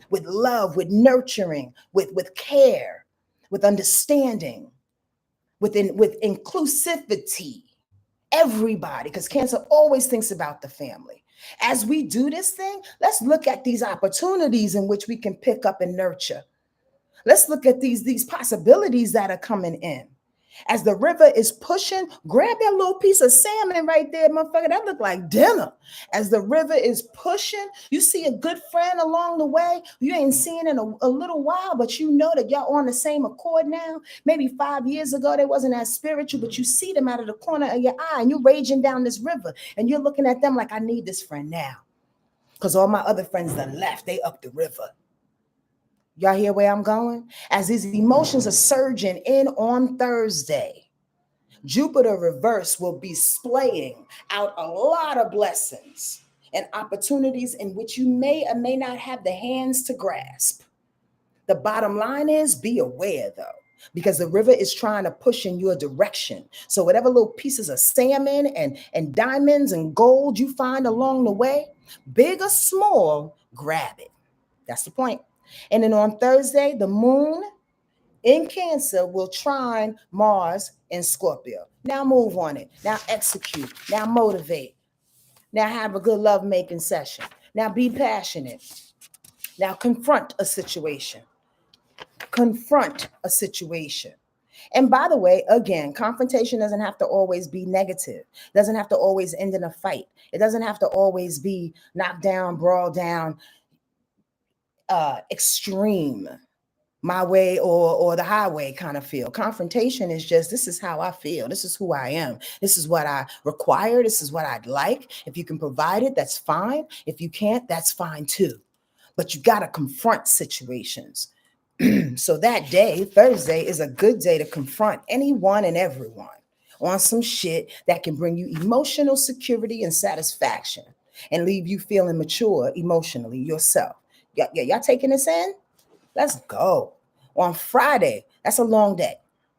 with love, with nurturing, with care, with understanding, with inclusivity. Everybody, because Cancer always thinks about the family. As we do this thing, let's look at these opportunities in which we can pick up and nurture. Let's look at these possibilities that are coming in. As the river is pushing, grab that little piece of salmon right there, motherfucker. That look like dinner. As the river is pushing, you see a good friend along the way. You ain't seen in a little while, but you know that y'all on the same accord now. Maybe 5 years ago, they wasn't as spiritual, but you see them out of the corner of your eye and you're raging down this river and you're looking at them like, I need this friend now. Because all my other friends that left, they up the river. Y'all hear where I'm going? As these emotions are surging in on Thursday, Jupiter reverse will be splaying out a lot of blessings and opportunities in which you may or may not have the hands to grasp. The bottom line is, be aware though, because the river is trying to push in your direction. So whatever little pieces of salmon and diamonds and gold you find along the way, big or small, grab it. That's the point. And then on Thursday, the moon in Cancer will trine Mars in Scorpio. Now move on it. Now execute. Now motivate. Now have a good love-making session. Now be passionate. Now confront a situation. Confront a situation. And by the way, again, confrontation doesn't have to always be negative. It doesn't have to always end in a fight. It doesn't have to always be knocked down, brawl down, extreme, my way or the highway kind of feel. Confrontation is just, this is how I feel. This is who I am. This is what I require. This is what I'd like. If you can provide it, that's fine. If you can't, that's fine too. But you got to confront situations. So that day, Thursday, is a good day to confront anyone and everyone on some shit that can bring you emotional security and satisfaction and leave you feeling mature emotionally yourself. Y'all taking this in? Let's go. On Friday, that's a long day.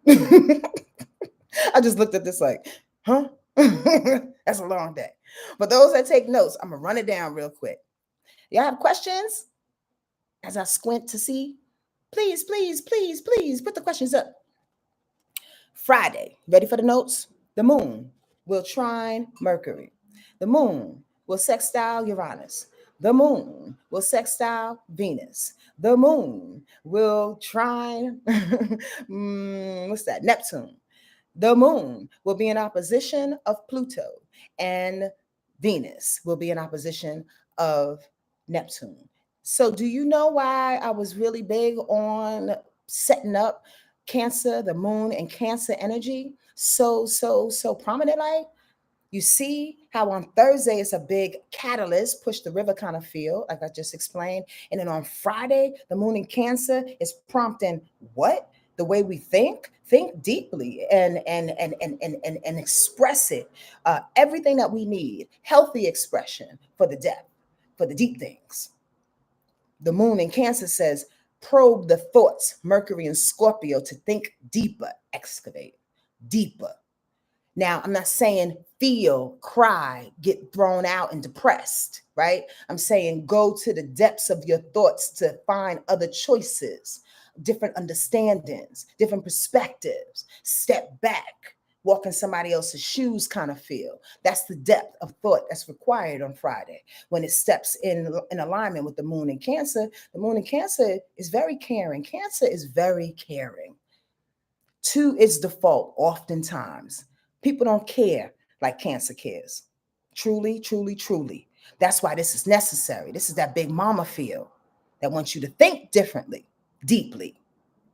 I just looked at this like, huh? That's a long day. But those that take notes, I'm going to run it down real quick. Y'all have questions? As I squint to see, please, please, please, please put the questions up. Friday, ready for the notes? The moon will trine Mercury. The moon will sextile Uranus. The moon will sextile Venus. The moon will trine, what's that? Neptune. The moon will be in opposition of Pluto, and Venus will be in opposition of Neptune. So do you know why I was really big on setting up Cancer, the moon and Cancer energy so prominent? Like, you see how on Thursday it's a big catalyst, push the river kind of feel, like I just explained. And then on Friday, the moon in Cancer is prompting what? The way we think deeply and express it. Everything that we need, healthy expression for the depth, for the deep things. The moon in Cancer says, probe the thoughts, Mercury and Scorpio, to think deeper, excavate deeper. Now, I'm not saying feel, cry, get thrown out and depressed, right? I'm saying go to the depths of your thoughts to find other choices, different understandings, different perspectives. Step back, walk in somebody else's shoes kind of feel. That's the depth of thought that's required on Friday when it steps in alignment with the moon in Cancer. The moon in Cancer is very caring. Cancer is very caring. To its default, oftentimes. People don't care like Cancer cares. Truly, truly, truly. That's why this is necessary. This is that big mama feel that wants you to think differently, deeply,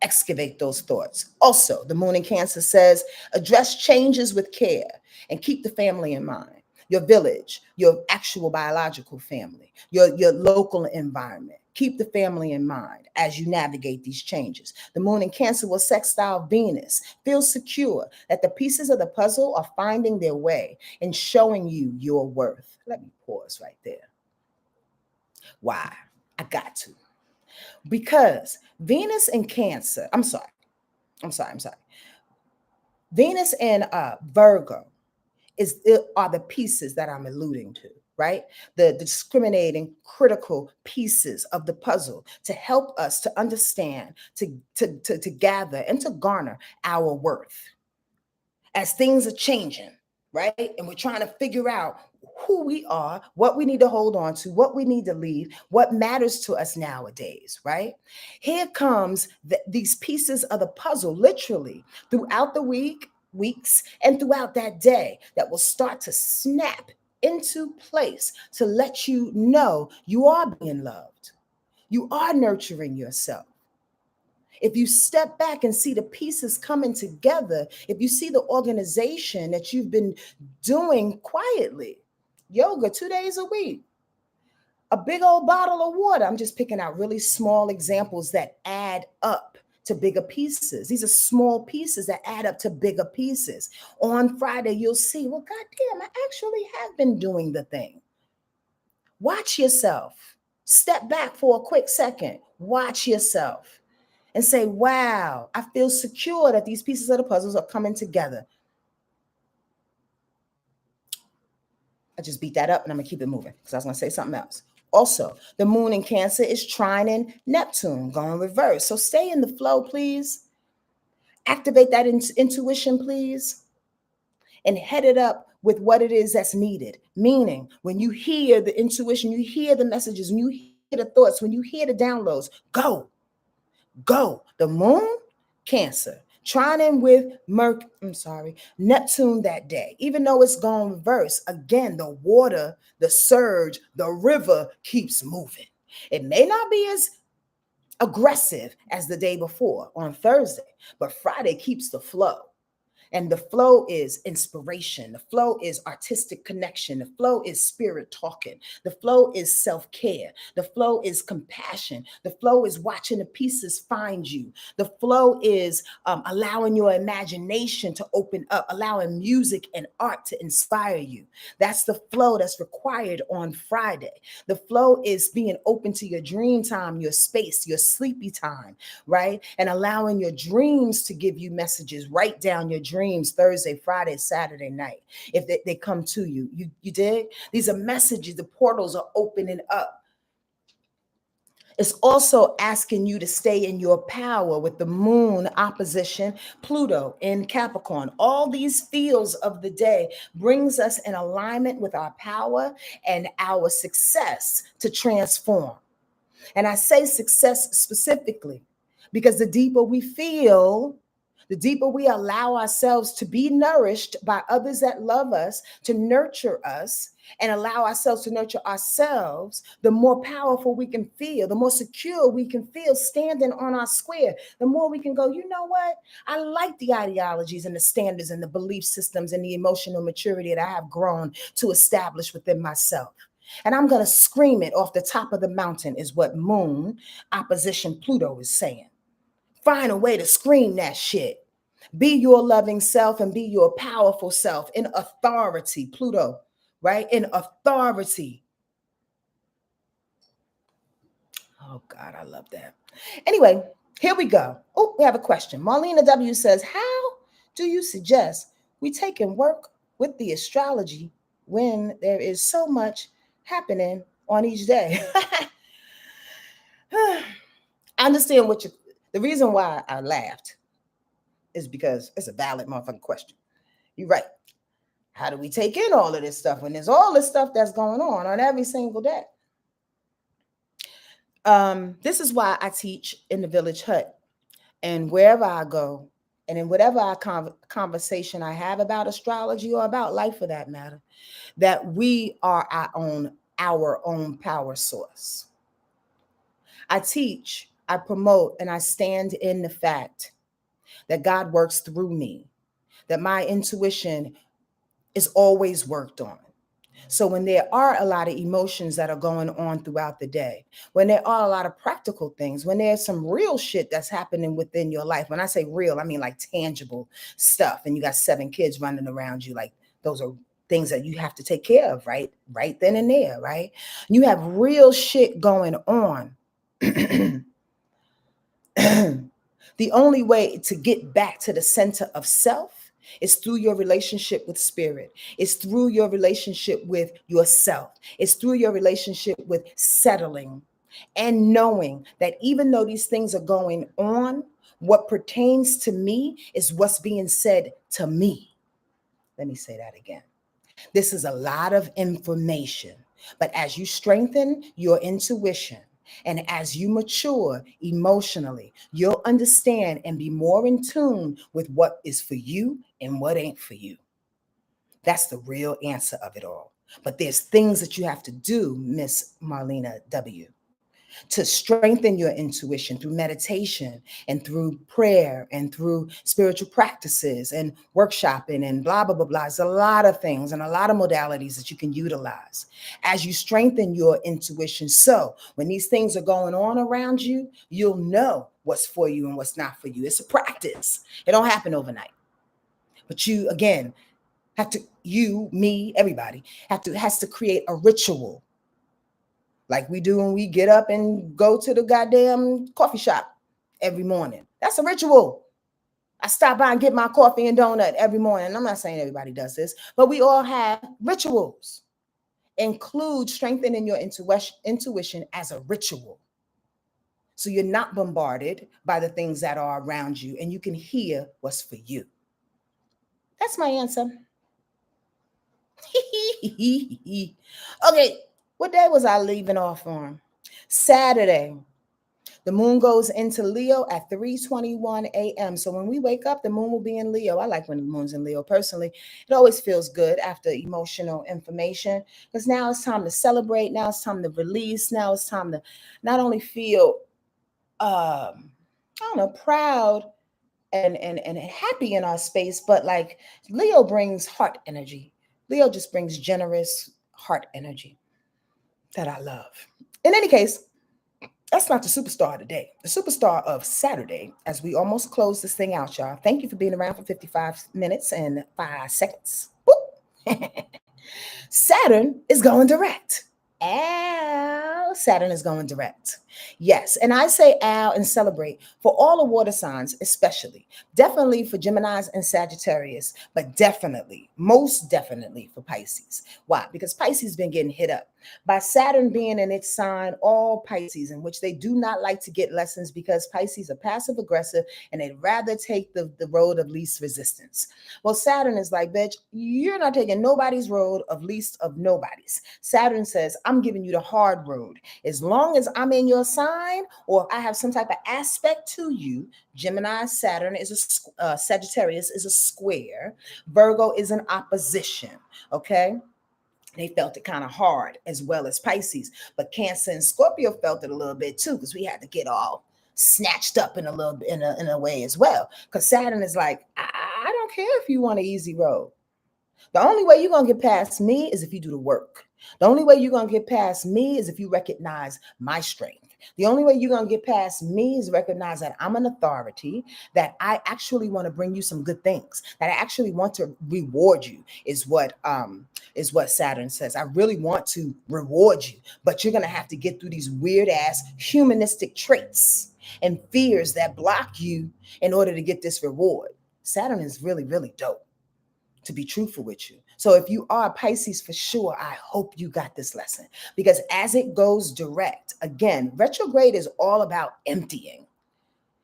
excavate those thoughts. Also, the moon in Cancer says, address changes with care and keep the family in mind. Your village, your actual biological family, your local environment. Keep the family in mind as you navigate these changes. The moon in Cancer will sextile Venus. Feel secure that the pieces of the puzzle are finding their way and showing you your worth. Let me pause right there. Why? I got to. Because Venus in Cancer, I'm sorry. Venus and Virgo are the pieces that I'm alluding to, right? The discriminating, critical pieces of the puzzle to help us to understand, to gather, and to garner our worth. As things are changing, right? And we're trying to figure out who we are, what we need to hold on to, what we need to leave, what matters to us nowadays, right? Here comes these pieces of the puzzle, literally, throughout the weeks, and throughout that day that will start to snap into place to let you know you are being loved. You are nurturing yourself. If you step back and see the pieces coming together, if you see the organization that you've been doing quietly, yoga 2 days a week, a big old bottle of water. I'm just picking out really small examples that add up to bigger pieces. These are small pieces that add up to bigger pieces. On Friday, you'll see, well, goddamn, I actually have been doing the thing. Watch yourself. Step back for a quick second. Watch yourself. And say, wow, I feel secure that these pieces of the puzzles are coming together. I just beat that up and I'm going to keep it moving because I was going to say something else. Also, the moon in Cancer is trining Neptune, going reverse. So stay in the flow, please. Activate that intuition, please. And head it up with what it is that's needed. Meaning, when you hear the intuition, you hear the messages, when you hear the thoughts, when you hear the downloads, go. The moon, Cancer, trining with Neptune that day. Even though it's gone reverse, again, the water, the surge, the river keeps moving. It may not be as aggressive as the day before on Thursday, but Friday keeps the flow. And the flow is inspiration. The flow is artistic connection. The flow is spirit talking. The flow is self-care. The flow is compassion. The flow is watching the pieces find you. The flow is allowing your imagination to open up, allowing music and art to inspire you. That's the flow that's required on Friday. The flow is being open to your dream time, your space, your sleepy time, right? And allowing your dreams to give you messages. Write down your dreams Thursday, Friday, Saturday night. If they come to you, you did. These are messages. The portals are opening up. It's also asking you to stay in your power with the moon opposition Pluto in Capricorn. All these fields of the day brings us in alignment with our power and our success to transform. And I say success specifically because the deeper we feel, the deeper we allow ourselves to be nourished by others that love us, to nurture us, and allow ourselves to nurture ourselves, the more powerful we can feel, the more secure we can feel standing on our square, the more we can go, you know what? I like the ideologies and the standards and the belief systems and the emotional maturity that I have grown to establish within myself. And I'm going to scream it off the top of the mountain is what moon opposition Pluto is saying. Find a way to scream that shit. Be your loving self and be your powerful self in authority, Pluto, right? In authority. Oh, God, I love that. Anyway, here we go. Oh, we have a question. Marlena W. says, how do you suggest we take and work with the astrology when there is so much happening on each day? I understand the reason why I laughed is because it's a valid motherfucking question. You're right. How do we take in all of this stuff when there's all this stuff that's going on every single day? This is why I teach in the village hut and wherever I go, and in whatever conversation I have about astrology or about life for that matter, that we are our own power source. I teach, I promote, and I stand in the fact that God works through me, that my intuition is always worked on. So when there are a lot of emotions that are going on throughout the day, when there are a lot of practical things, when there's some real shit that's happening within your life, when I say real, I mean like tangible stuff, and you got 7 kids running around you, like those are things that you have to take care of, right then and there, right? You have real shit going on. The only way to get back to the center of self is through your relationship with spirit. It's through your relationship with yourself. It's through your relationship with settling and knowing that even though these things are going on, what pertains to me is what's being said to me. Let me say that again. This is a lot of information, but as you strengthen your intuition, and as you mature emotionally, you'll understand and be more in tune with what is for you and what ain't for you. That's the real answer of it all. But there's things that you have to do, Miss Marlena W., to strengthen your intuition through meditation and through prayer and through spiritual practices and workshopping and blah, blah, blah, blah. There's a lot of things and a lot of modalities that you can utilize as you strengthen your intuition. So when these things are going on around you, you'll know what's for you and what's not for you. It's a practice. It don't happen overnight. But you, again, have to, you, me, everybody, has to create a ritual like we do when we get up and go to the goddamn coffee shop every morning. That's a ritual. I stop by and get my coffee and donut every morning. I'm not saying everybody does this, but we all have rituals. Include strengthening your intuition as a ritual. So you're not bombarded by the things that are around you and you can hear what's for you. That's my answer. Okay, what day was I leaving off on? Saturday. The moon goes into Leo at 3:21 a.m. So when we wake up, the moon will be in Leo. I like when the moon's in Leo personally. It always feels good after emotional information because now it's time to celebrate. Now it's time to release. Now it's time to not only feel, I don't know, proud and happy in our space, but like Leo brings heart energy. Leo just brings generous heart energy that I love. In any case, that's not the superstar today. The superstar of Saturday, as we almost close this thing out, y'all. Thank you for being around for 55 minutes and 5 seconds. Saturn is going direct. Saturn is going direct. Yes. And I say and celebrate for all the water signs, especially. Definitely for Geminis and Sagittarius, but definitely, most definitely for Pisces. Why? Because Pisces been getting hit up by Saturn being in its sign, all Pisces, in which they do not like to get lessons because Pisces are passive aggressive and they'd rather take the road of least resistance. Well, Saturn is like, bitch, you're not taking nobody's road of least of nobody's. Saturn says, I'm giving you the hard road. As long as I'm in your sign or I have some type of aspect to you, Gemini, Saturn is Sagittarius is a square. Virgo is an opposition. Okay. They felt it kind of hard as well as Pisces, but Cancer and Scorpio felt it a little bit too because we had to get all snatched up in a little bit in a way as well. Because Saturn is like, I don't care if you want an easy road. The only way you're going to get past me is if you do the work. The only way you're going to get past me is if you recognize my strength. The only way you're going to get past me is recognize that I'm an authority, that I actually want to bring you some good things, that I actually want to reward you is what Saturn says. I really want to reward you, but you're going to have to get through these weird ass humanistic traits and fears that block you in order to get this reward. Saturn is really, really dope, to be truthful with you. So if you are Pisces, for sure, I hope you got this lesson, because as it goes direct, again, retrograde is all about emptying.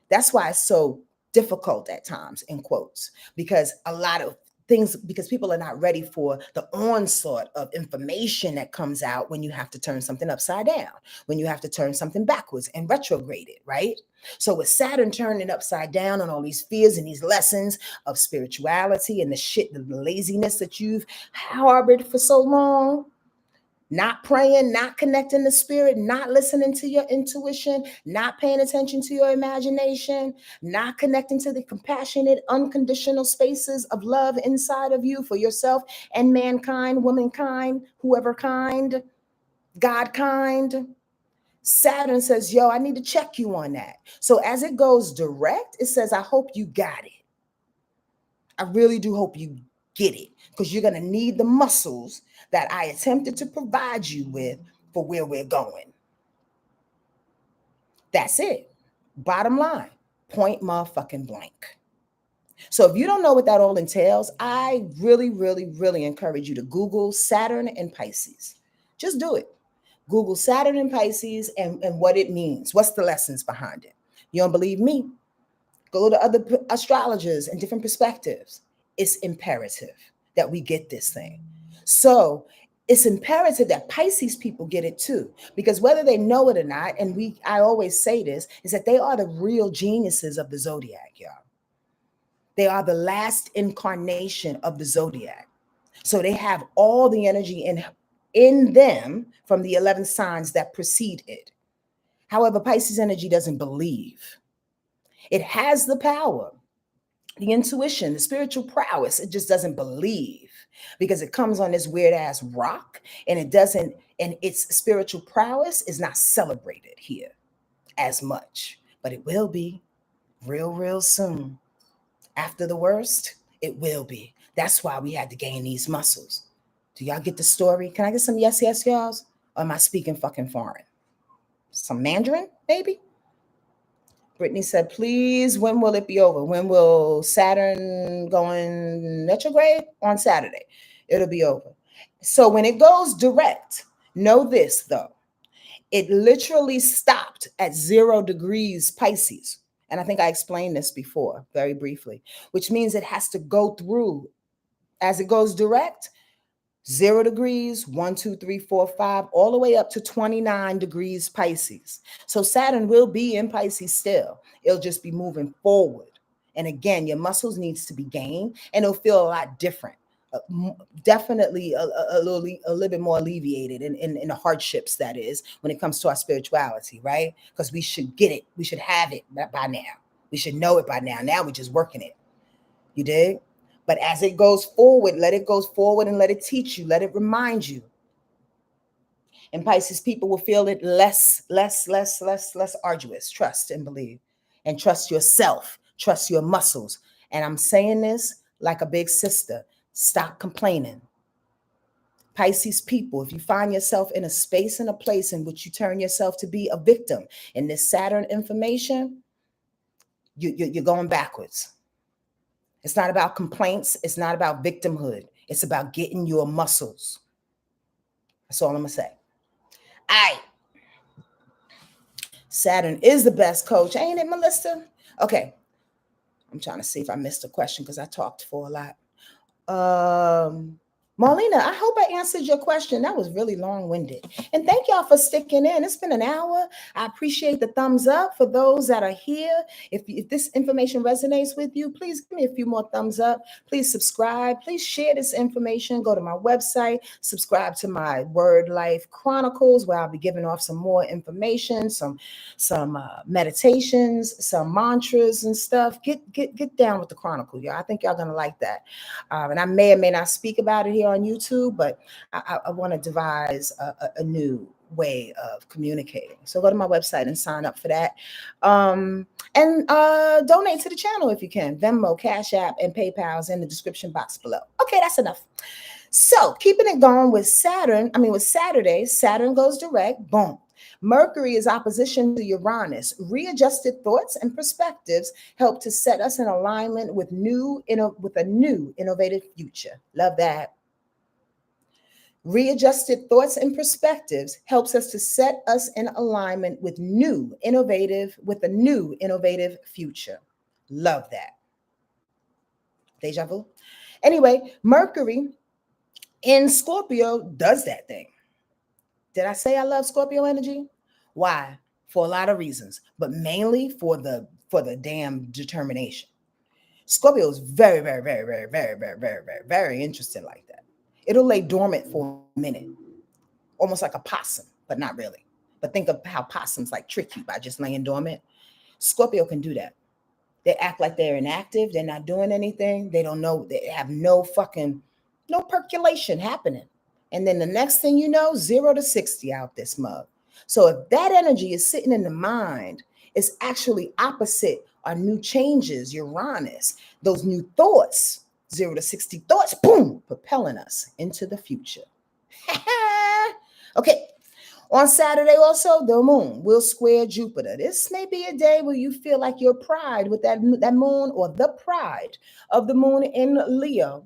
That's why it's so difficult at times, in quotes, because a lot of things, because people are not ready for the onslaught of information that comes out when you have to turn something upside down, when you have to turn something backwards and retrograde it, right? So with Saturn turning upside down on all these fears and these lessons of spirituality and the shit, the laziness that you've harbored for so long, not praying, not connecting to spirit, not listening to your intuition, not paying attention to your imagination, not connecting to the compassionate, unconditional spaces of love inside of you for yourself and mankind, womankind, whoever kind, God kind. Saturn says, yo, I need to check you on that. So as it goes direct, it says, I hope you got it. I really do hope you get it, because you're going to need the muscles that I attempted to provide you with for where we're going. That's it. Bottom line, point motherfucking blank. So if you don't know what that all entails, I really, really, really encourage you to Google Saturn and Pisces. Just do it. Google Saturn and Pisces and what it means. What's the lessons behind it? You don't believe me? Go to other astrologers and different perspectives. It's imperative that we get this thing. So it's imperative that Pisces people get it too, because whether they know it or not, and I always say this, is that they are the real geniuses of the zodiac, y'all. They are the last incarnation of the zodiac. So they have all the energy in them from the 11 signs that precede it. However, Pisces energy doesn't believe. It has the power, the intuition, the spiritual prowess. It just doesn't believe because it comes on this weird ass rock, and and its spiritual prowess is not celebrated here as much, but it will be real, real soon. After the worst, it will be. That's why we had to gain these muscles. Do y'all get the story? Can I get some yes, yes, y'alls? Or am I speaking fucking foreign? Some Mandarin, maybe? Brittany said, please, when will it be over? When will Saturn go in retrograde? On Saturday. It'll be over. So when it goes direct, know this though. It literally stopped at 0 degrees Pisces. And I think I explained this before very briefly, which means it has to go through, as it goes direct, 0 degrees, 1, 2, 3, 4, 5, all the way up to 29 degrees Pisces. So Saturn will be in Pisces still. It'll just be moving forward. And again, your muscles needs to be gained, and it'll feel a lot different. Definitely a little bit more alleviated in the hardships, that is, when it comes to our spirituality, right? Because we should get it. We should have it by now. We should know it by now. Now we're just working it. You dig? But as it goes forward, let it go forward and let it teach you. Let it remind you. And Pisces people will feel it less arduous. Trust and believe. And trust yourself. Trust your muscles. And I'm saying this like a big sister. Stop complaining. Pisces people, if you find yourself in a space and a place in which you turn yourself to be a victim in this Saturn information, you're going backwards. It's not about complaints. It's not about victimhood. It's about getting your muscles. That's all I'm going to say. All right. Saturn is the best coach. Ain't it, Melissa? Okay. I'm trying to see if I missed a question because I talked for a lot. Marlena, I hope I answered your question. That was really long-winded. And thank y'all for sticking in. It's been an hour. I appreciate the thumbs up for those that are here. If this information resonates with you, please give me a few more thumbs up. Please subscribe. Please share this information. Go to my website. Subscribe to my Wordlife Chronicles, where I'll be giving off some more information, some meditations, some mantras and stuff. Get down with the Chronicle, y'all. I think y'all gonna like that. And I may or may not speak about it here on YouTube, but I want to devise a new way of communicating. So go to my website and sign up for that. And donate to the channel if you can. Venmo, Cash App, and PayPal's in the description box below. Okay, that's enough. So keeping it going with Saturday, Saturn goes direct, boom. Mercury is opposition to Uranus. Readjusted thoughts and perspectives help to set us in alignment with a new innovative future. Love that. Readjusted thoughts and perspectives helps us to set us in alignment with a new innovative future. Love that. Deja vu. Anyway, Mercury in Scorpio does that thing. Did I say I love Scorpio energy? Why? For a lot of reasons, but mainly for the damn determination. Scorpio is very, very, very, very, very, very, very, very, very interesting like that. It'll lay dormant for a minute, almost like a possum, but not really. But think of how possums like trick you by just laying dormant. Scorpio can do that. They act like they're inactive. They're not doing anything. They don't know. They have no percolation happening. And then the next thing you know, 0 to 60 out this mug. So if that energy is sitting in the mind, it's actually opposite our new changes, Uranus, those new thoughts, 0 to 60 thoughts, boom, propelling us into the future. Okay. On Saturday also, the moon will square Jupiter. This may be a day where you feel like your pride with that moon, or the pride of the moon in Leo,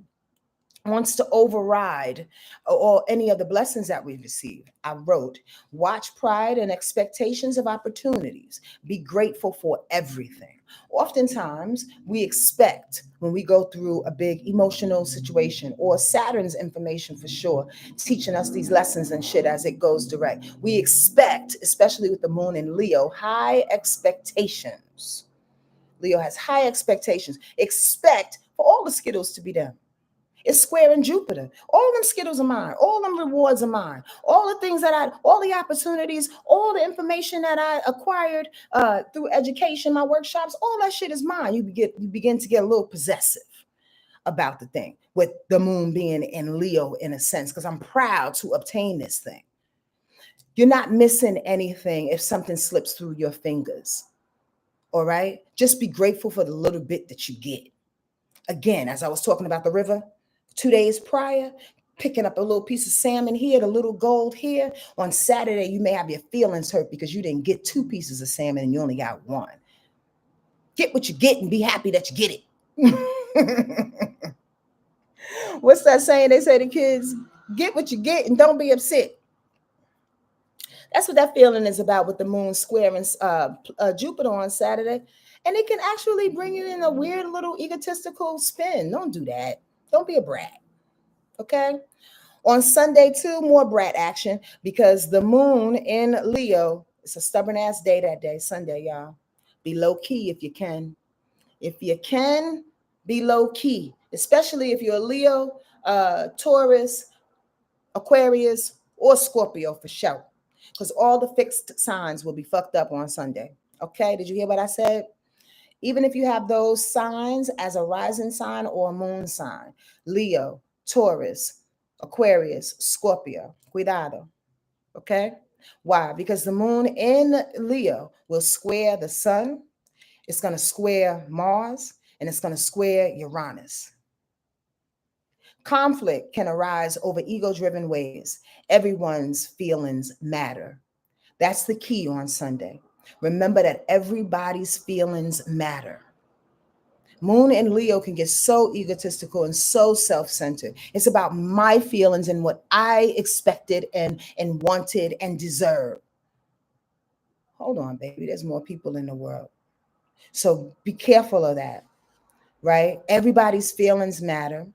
wants to override or any of the blessings that we've received. I wrote, watch pride and expectations of opportunities. Be grateful for everything. Oftentimes, we expect when we go through a big emotional situation, or Saturn's information for sure, teaching us these lessons and shit as it goes direct. We expect, especially with the moon in Leo, high expectations. Leo has high expectations. Expect for all the Skittles to be done. It's squaring Jupiter. All them Skittles are mine. All them rewards are mine. All the things all the opportunities, all the information that I acquired through education, my workshops, all that shit is mine. You begin to get a little possessive about the thing, with the moon being in Leo in a sense, because I'm proud to obtain this thing. You're not missing anything if something slips through your fingers. All right? Just be grateful for the little bit that you get. Again, as I was talking about the river, 2 days prior, picking up a little piece of salmon here, the little gold here. On Saturday, you may have your feelings hurt because you didn't get 2 pieces of salmon and you only got 1. Get what you get and be happy that you get it. What's that saying? They say to kids, get what you get and don't be upset. That's what that feeling is about with the moon squaring Jupiter on Saturday. And it can actually bring you in a weird little egotistical spin. Don't do that. Don't be a brat. Okay? On Sunday, too, more brat action because the moon in Leo, it's a stubborn ass day that day, Sunday, y'all. Be low key if you can. If you can, be low key, especially if you're a Leo, Taurus, Aquarius, or Scorpio for sure. Because all the fixed signs will be fucked up on Sunday. Okay, did you hear what I said? Even if you have those signs as a rising sign or a moon sign, Leo, Taurus, Aquarius, Scorpio, cuidado. Okay? Why? Because the moon in Leo will square the sun, it's going to square Mars, and it's going to square Uranus. Conflict can arise over ego driven ways. Everyone's feelings matter. That's the key on Sunday. Remember that everybody's feelings matter. Moon and Leo can get so egotistical and so self-centered. It's about my feelings and what I expected and wanted and deserved. Hold on, baby. There's more people in the world. So be careful of that, right? Everybody's feelings matter.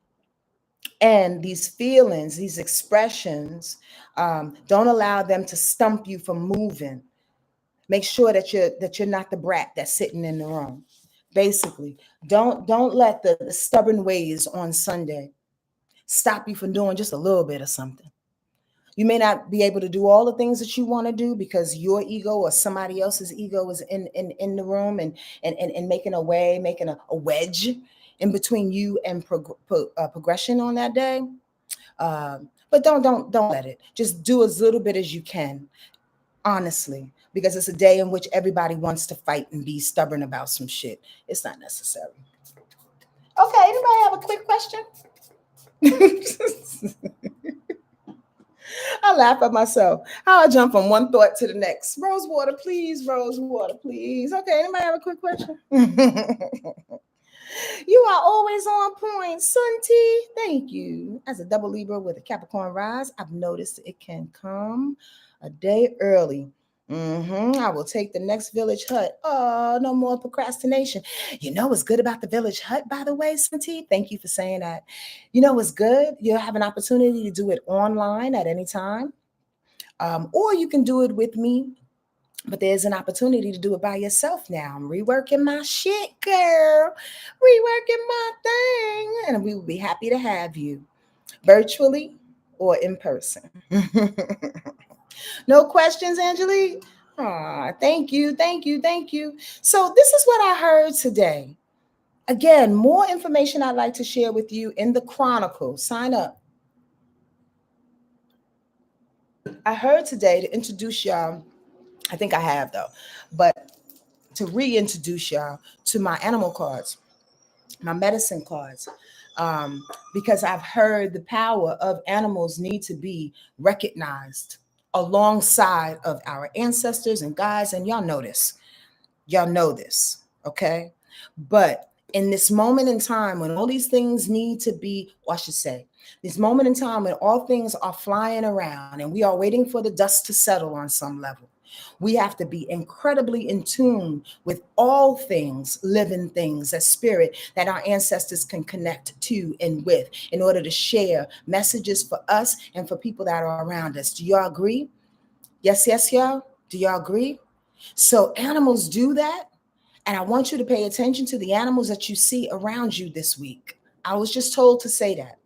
And these feelings, these expressions, don't allow them to stump you from moving. Make sure that you're not the brat that's sitting in the room. Basically, don't let the stubborn ways on Sunday stop you from doing just a little bit of something. You may not be able to do all the things that you want to do because your ego or somebody else's ego is in the room and making a way, making a wedge in between you and progression on that day. But don't let it. Just do as little bit as you can, honestly, because it's a day in which everybody wants to fight and be stubborn about some shit. It's not necessary. Okay, anybody have a quick question? I laugh at myself. How I jump from one thought to the next. Rose water, please. Rose water, please. Okay, anybody have a quick question? You are always on point, Sunty. Thank you. As a double Libra with a Capricorn rise, I've noticed it can come a day early. I will take the next village hut. Oh, no more procrastination. You know what's good about the village hut, by the way, Sunty? Thank you for saying that. You know what's good? You'll have an opportunity to do it online at any time. Or you can do it with me, but there's an opportunity to do it by yourself now. I'm reworking my shit, girl. Reworking my thing. And we will be happy to have you virtually or in person. No questions, Angelique? Thank you, thank you, thank you. So this is what I heard today. Again, more information I'd like to share with you in the Chronicle. Sign up. I heard today to introduce y'all, I think I have though, but to reintroduce y'all to my animal cards, my medicine cards, because I've heard the power of animals need to be recognized alongside of our ancestors and guides, and y'all know this. Y'all know this, okay? But in this moment in time when all these things need to be, or I should say, this moment in time when all things are flying around and we are waiting for the dust to settle on some level, we have to be incredibly in tune with all things, living things, that spirit that our ancestors can connect to and with in order to share messages for us and for people that are around us. Do y'all agree? Yes, yes, y'all? Do y'all agree? So animals do that. And I want you to pay attention to the animals that you see around you this week. I was just told to say that.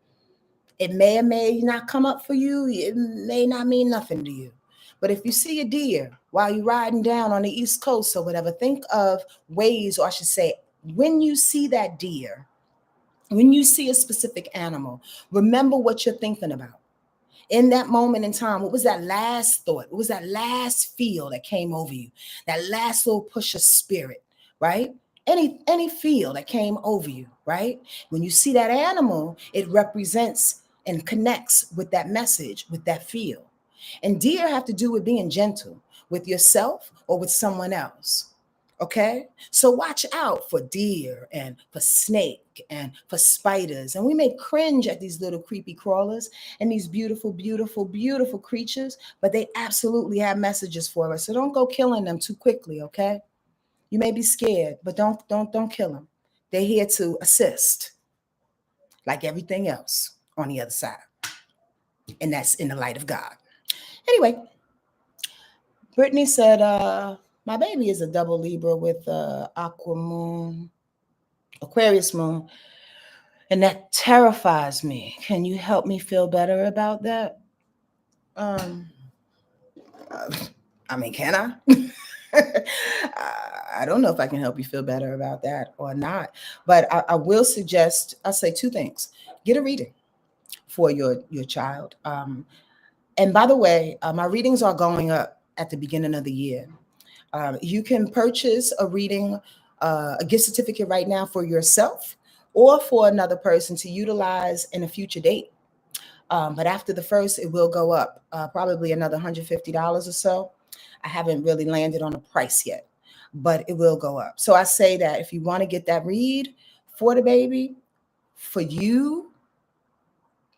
It may or may not come up for you. It may not mean nothing to you. But if you see a deer while you're riding down on the East Coast or whatever, think of ways, or I should say, when you see that deer, when you see a specific animal, remember what you're thinking about. In that moment in time, what was that last thought? What was that last feel that came over you? That last little push of spirit, right? Any feel that came over you, right? When you see that animal, it represents and connects with that message, with that feel. And deer have to do with being gentle with yourself or with someone else. Okay, so watch out for deer and for snake and for spiders. And we may cringe at these little creepy crawlers and these beautiful, beautiful, beautiful creatures, but they absolutely have messages for us. So don't go killing them too quickly. Okay, you may be scared, but don't kill them. They're here to assist, like everything else on the other side. And that's in the light of God. Anyway, Brittany said, my baby is a double Libra with Aquarius moon, and that terrifies me. Can you help me feel better about that? I mean, can I? I don't know if I can help you feel better about that or not, but I will suggest, I'll say two things. Get a reading for your child. And by the way, my readings are going up at the beginning of the year. You can purchase a reading, a gift certificate right now for yourself or for another person to utilize in a future date. But after the first, it will go up probably another $150 or so. I haven't really landed on a price yet, but it will go up. So I say that if you want to get that read for the baby, for you,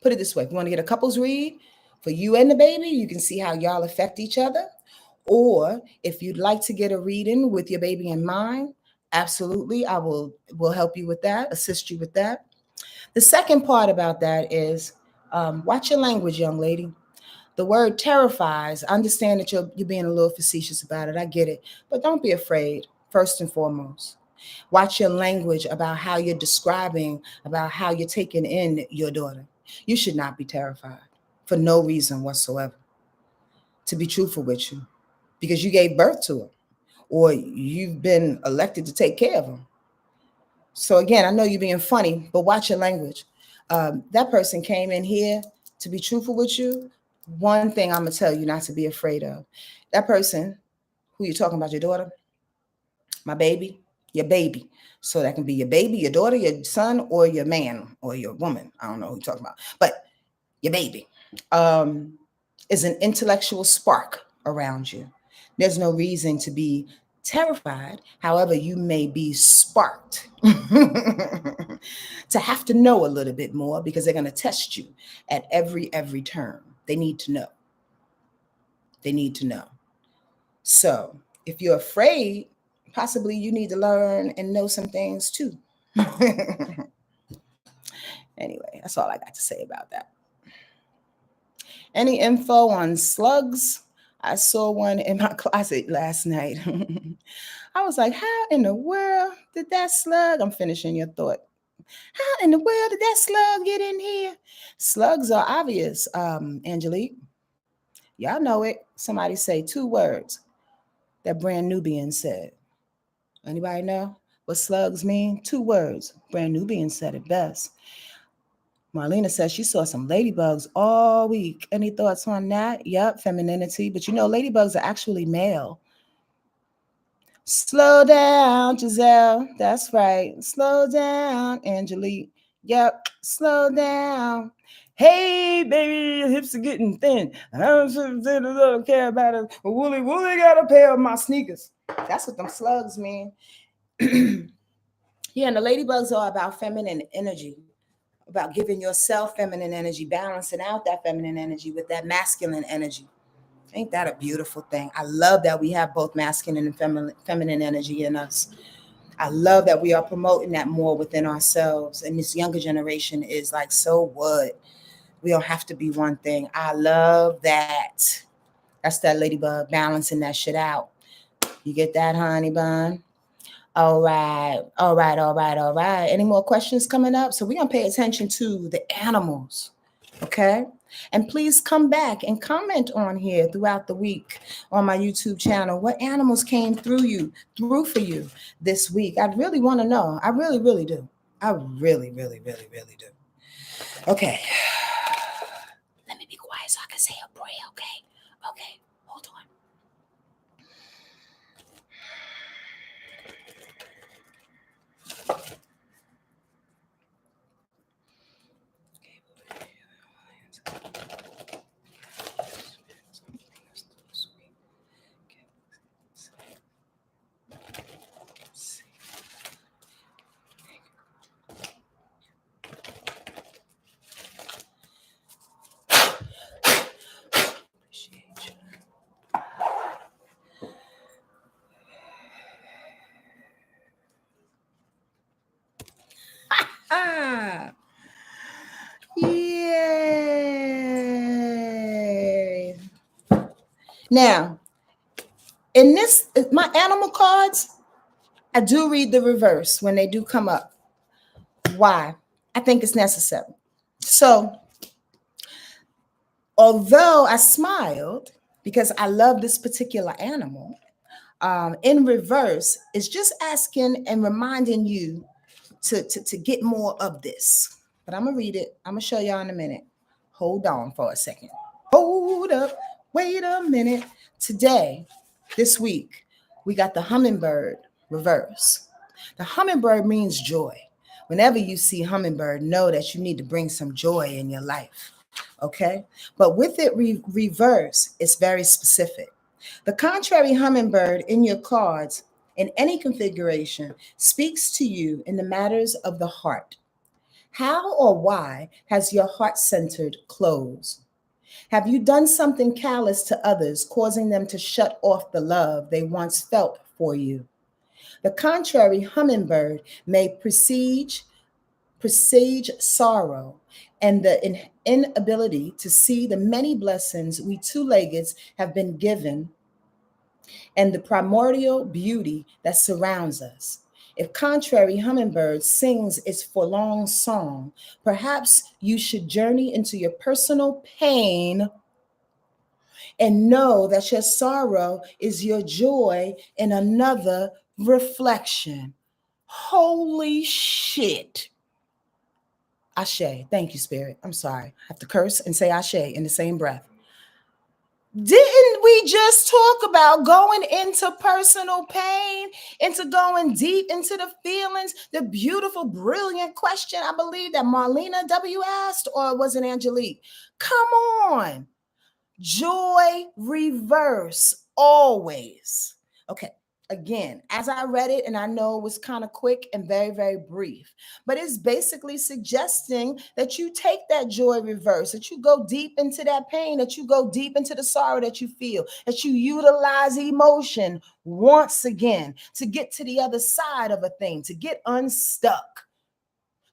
put it this way, if you want to get a couples read for you and the baby, you can see how y'all affect each other. Or if you'd like to get a reading with your baby in mind, absolutely, I will help you with that, assist you with that. The second part about that is watch your language, young lady. The word terrifies. I understand that you're being a little facetious about it. I get it. But don't be afraid, first and foremost. Watch your language about how you're describing, about how you're taking in your daughter. You should not be terrified for no reason whatsoever, to be truthful with you, because you gave birth to her or you've been elected to take care of them. So again, I know you're being funny, but watch your language. That person came in here, to be truthful with you. One thing I'm gonna tell you not to be afraid of. That person who you're talking about, your daughter, my baby, your baby. So that can be your baby, your daughter, your son, or your man, or your woman. I don't know who you're talking about, but your baby is an intellectual spark around you. There's no reason to be terrified. However, you may be sparked to have to know a little bit more, because they're going to test you at every turn. They need to know. They need to know. So if you're afraid, possibly you need to learn and know some things too. Anyway, that's all I got to say about that. Any info on slugs? I saw one in my closet last night. I was like, how in the world did that slug? I'm finishing your thought. How in the world did that slug get in here? Slugs are obvious, Angelique. Y'all know it. Somebody say 2 words that Brand Nubian said. Anybody know what slugs mean? 2 words. Brand Nubian said it best. Marlena says she saw some ladybugs all week. Any thoughts on that? Yep, femininity. But you know, ladybugs are actually male. Slow down, Giselle. That's right. Slow down, Angelique. Yep, slow down. Hey, baby, your hips are getting thin. I don't care about it. Wooly got a pair of my sneakers. That's what them slugs mean. Yeah, and the ladybugs are about feminine energy, about giving yourself feminine energy, balancing out that feminine energy with that masculine energy. Ain't that a beautiful thing? I love that we have both masculine and feminine energy in us. I love that we are promoting that more within ourselves. And this younger generation is like, so what? We don't have to be one thing. I love that. That's that ladybug balancing that shit out. You get that, honey bun? All right. Any more questions coming up? So we're going to pay attention to the animals. Okay. And please come back and comment on here throughout the week on my YouTube channel. What animals came through for you this week? I really want to know. I really, really do. I really, really, really, really do. Okay. Let me be quiet so I can say a prayer. Okay. Okay. Hold on. Now, in this, my animal cards, I do read the reverse when they do come up. Why? I think it's necessary. So, although I smiled because I love this particular animal, in reverse, it's just asking and reminding you to get more of this. But I'm going to read it. I'm going to show y'all in a minute. Hold on for a second. Hold up. Wait a minute. Today, this week, we got the hummingbird reverse. The hummingbird means joy. Whenever you see hummingbird, know that you need to bring some joy in your life. Okay? But with it reverse, it's very specific. The contrary hummingbird in your cards in any configuration speaks to you in the matters of the heart. How or why has your heart centered closed? Have you done something callous to others, causing them to shut off the love they once felt for you? The contrary hummingbird may presage sorrow and the inability to see the many blessings we two-leggeds have been given and the primordial beauty that surrounds us. If contrary hummingbird sings its forlorn song, perhaps you should journey into your personal pain and know that your sorrow is your joy in another reflection. Holy shit. Ashe. Thank you, Spirit. I'm sorry. I have to curse and say Ashe in the same breath. Didn't we just talk about going into personal pain, into going deep into the feelings? The beautiful, brilliant question, I believe that Marlena W asked, or was it Angelique? Come on. Joy reverse always. Okay. Again, as I read it, and I know it was kind of quick and very, very brief, but it's basically suggesting that you take that joy reverse, that you go deep into that pain, that you go deep into the sorrow that you feel, that you utilize emotion once again to get to the other side of a thing, to get unstuck,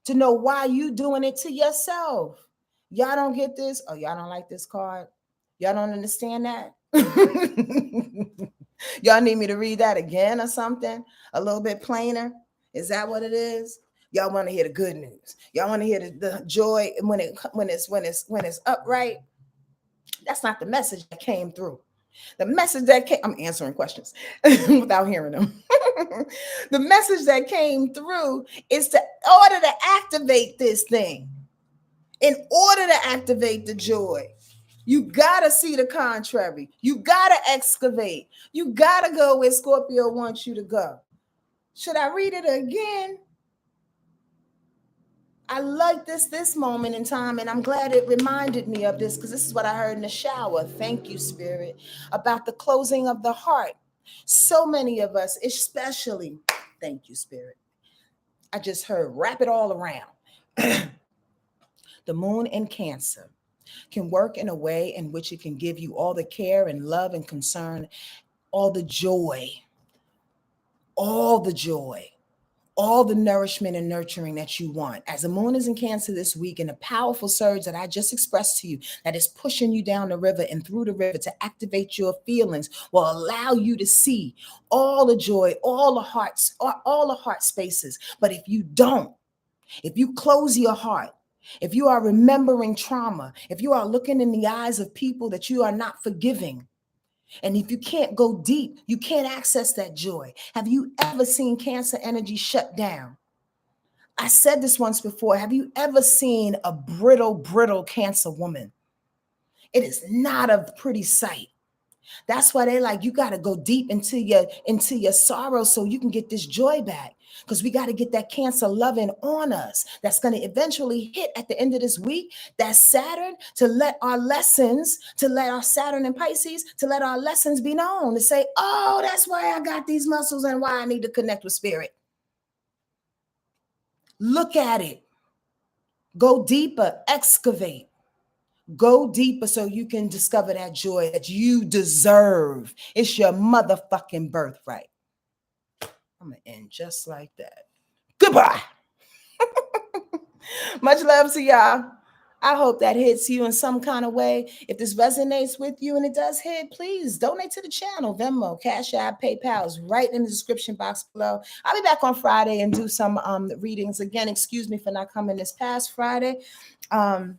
to know why you doing it to yourself. Y'all don't get this? Oh, y'all don't like this card? Y'all don't understand that? Y'all need me to read that again or something? A little bit plainer? Is that what it is? Y'all want to hear the good news. Y'all want to hear the joy when it's upright. That's not the message that came through. The message that came, I'm answering questions without hearing them. The message that came through is to order to activate this thing. In order to activate the joy, you gotta see the contrary. You gotta excavate. You gotta go where Scorpio wants you to go. Should I read it again? I like this moment in time, and I'm glad it reminded me of this because this is what I heard in the shower. Thank you, Spirit, about the closing of the heart. So many of us, especially, thank you, Spirit. I just heard wrap it all around. The moon in Cancer can work in a way in which it can give you all the care and love and concern, all the joy, all the joy, all the nourishment and nurturing that you want. As the moon is in Cancer this week, and a powerful surge that I just expressed to you that is pushing you down the river and through the river to activate your feelings will allow you to see all the joy, all the hearts, all the heart spaces. But if you don't, if you close your heart, if you are remembering trauma, if you are looking in the eyes of people that you are not forgiving, and if you can't go deep, you can't access that joy. Have you ever seen Cancer energy shut down? I said this once before. Have you ever seen a brittle Cancer woman? It is not a pretty sight. That's why they like, you got to go deep into your sorrow so you can get this joy back. Because we got to get that Cancer loving on us. That's going to eventually hit at the end of this week. That Saturn, to let our lessons, to let our Saturn and Pisces, to let our lessons be known. To say, oh, that's why I got these muscles and why I need to connect with spirit. Look at it. Go deeper. Excavate. Go deeper so you can discover that joy that you deserve. It's your motherfucking birthright. I'm going to end just like that. Goodbye. Much love to y'all. I hope that hits you in some kind of way. If this resonates with you and it does hit, please donate to the channel. Venmo, Cash App, PayPal is right in the description box below. I'll be back on Friday and do some readings. Again, excuse me for not coming this past Friday. But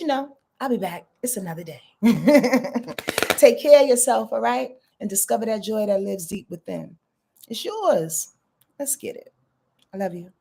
you know, I'll be back. It's another day. Take care of yourself, all right? And discover that joy that lives deep within. It's yours. Let's get it. I love you.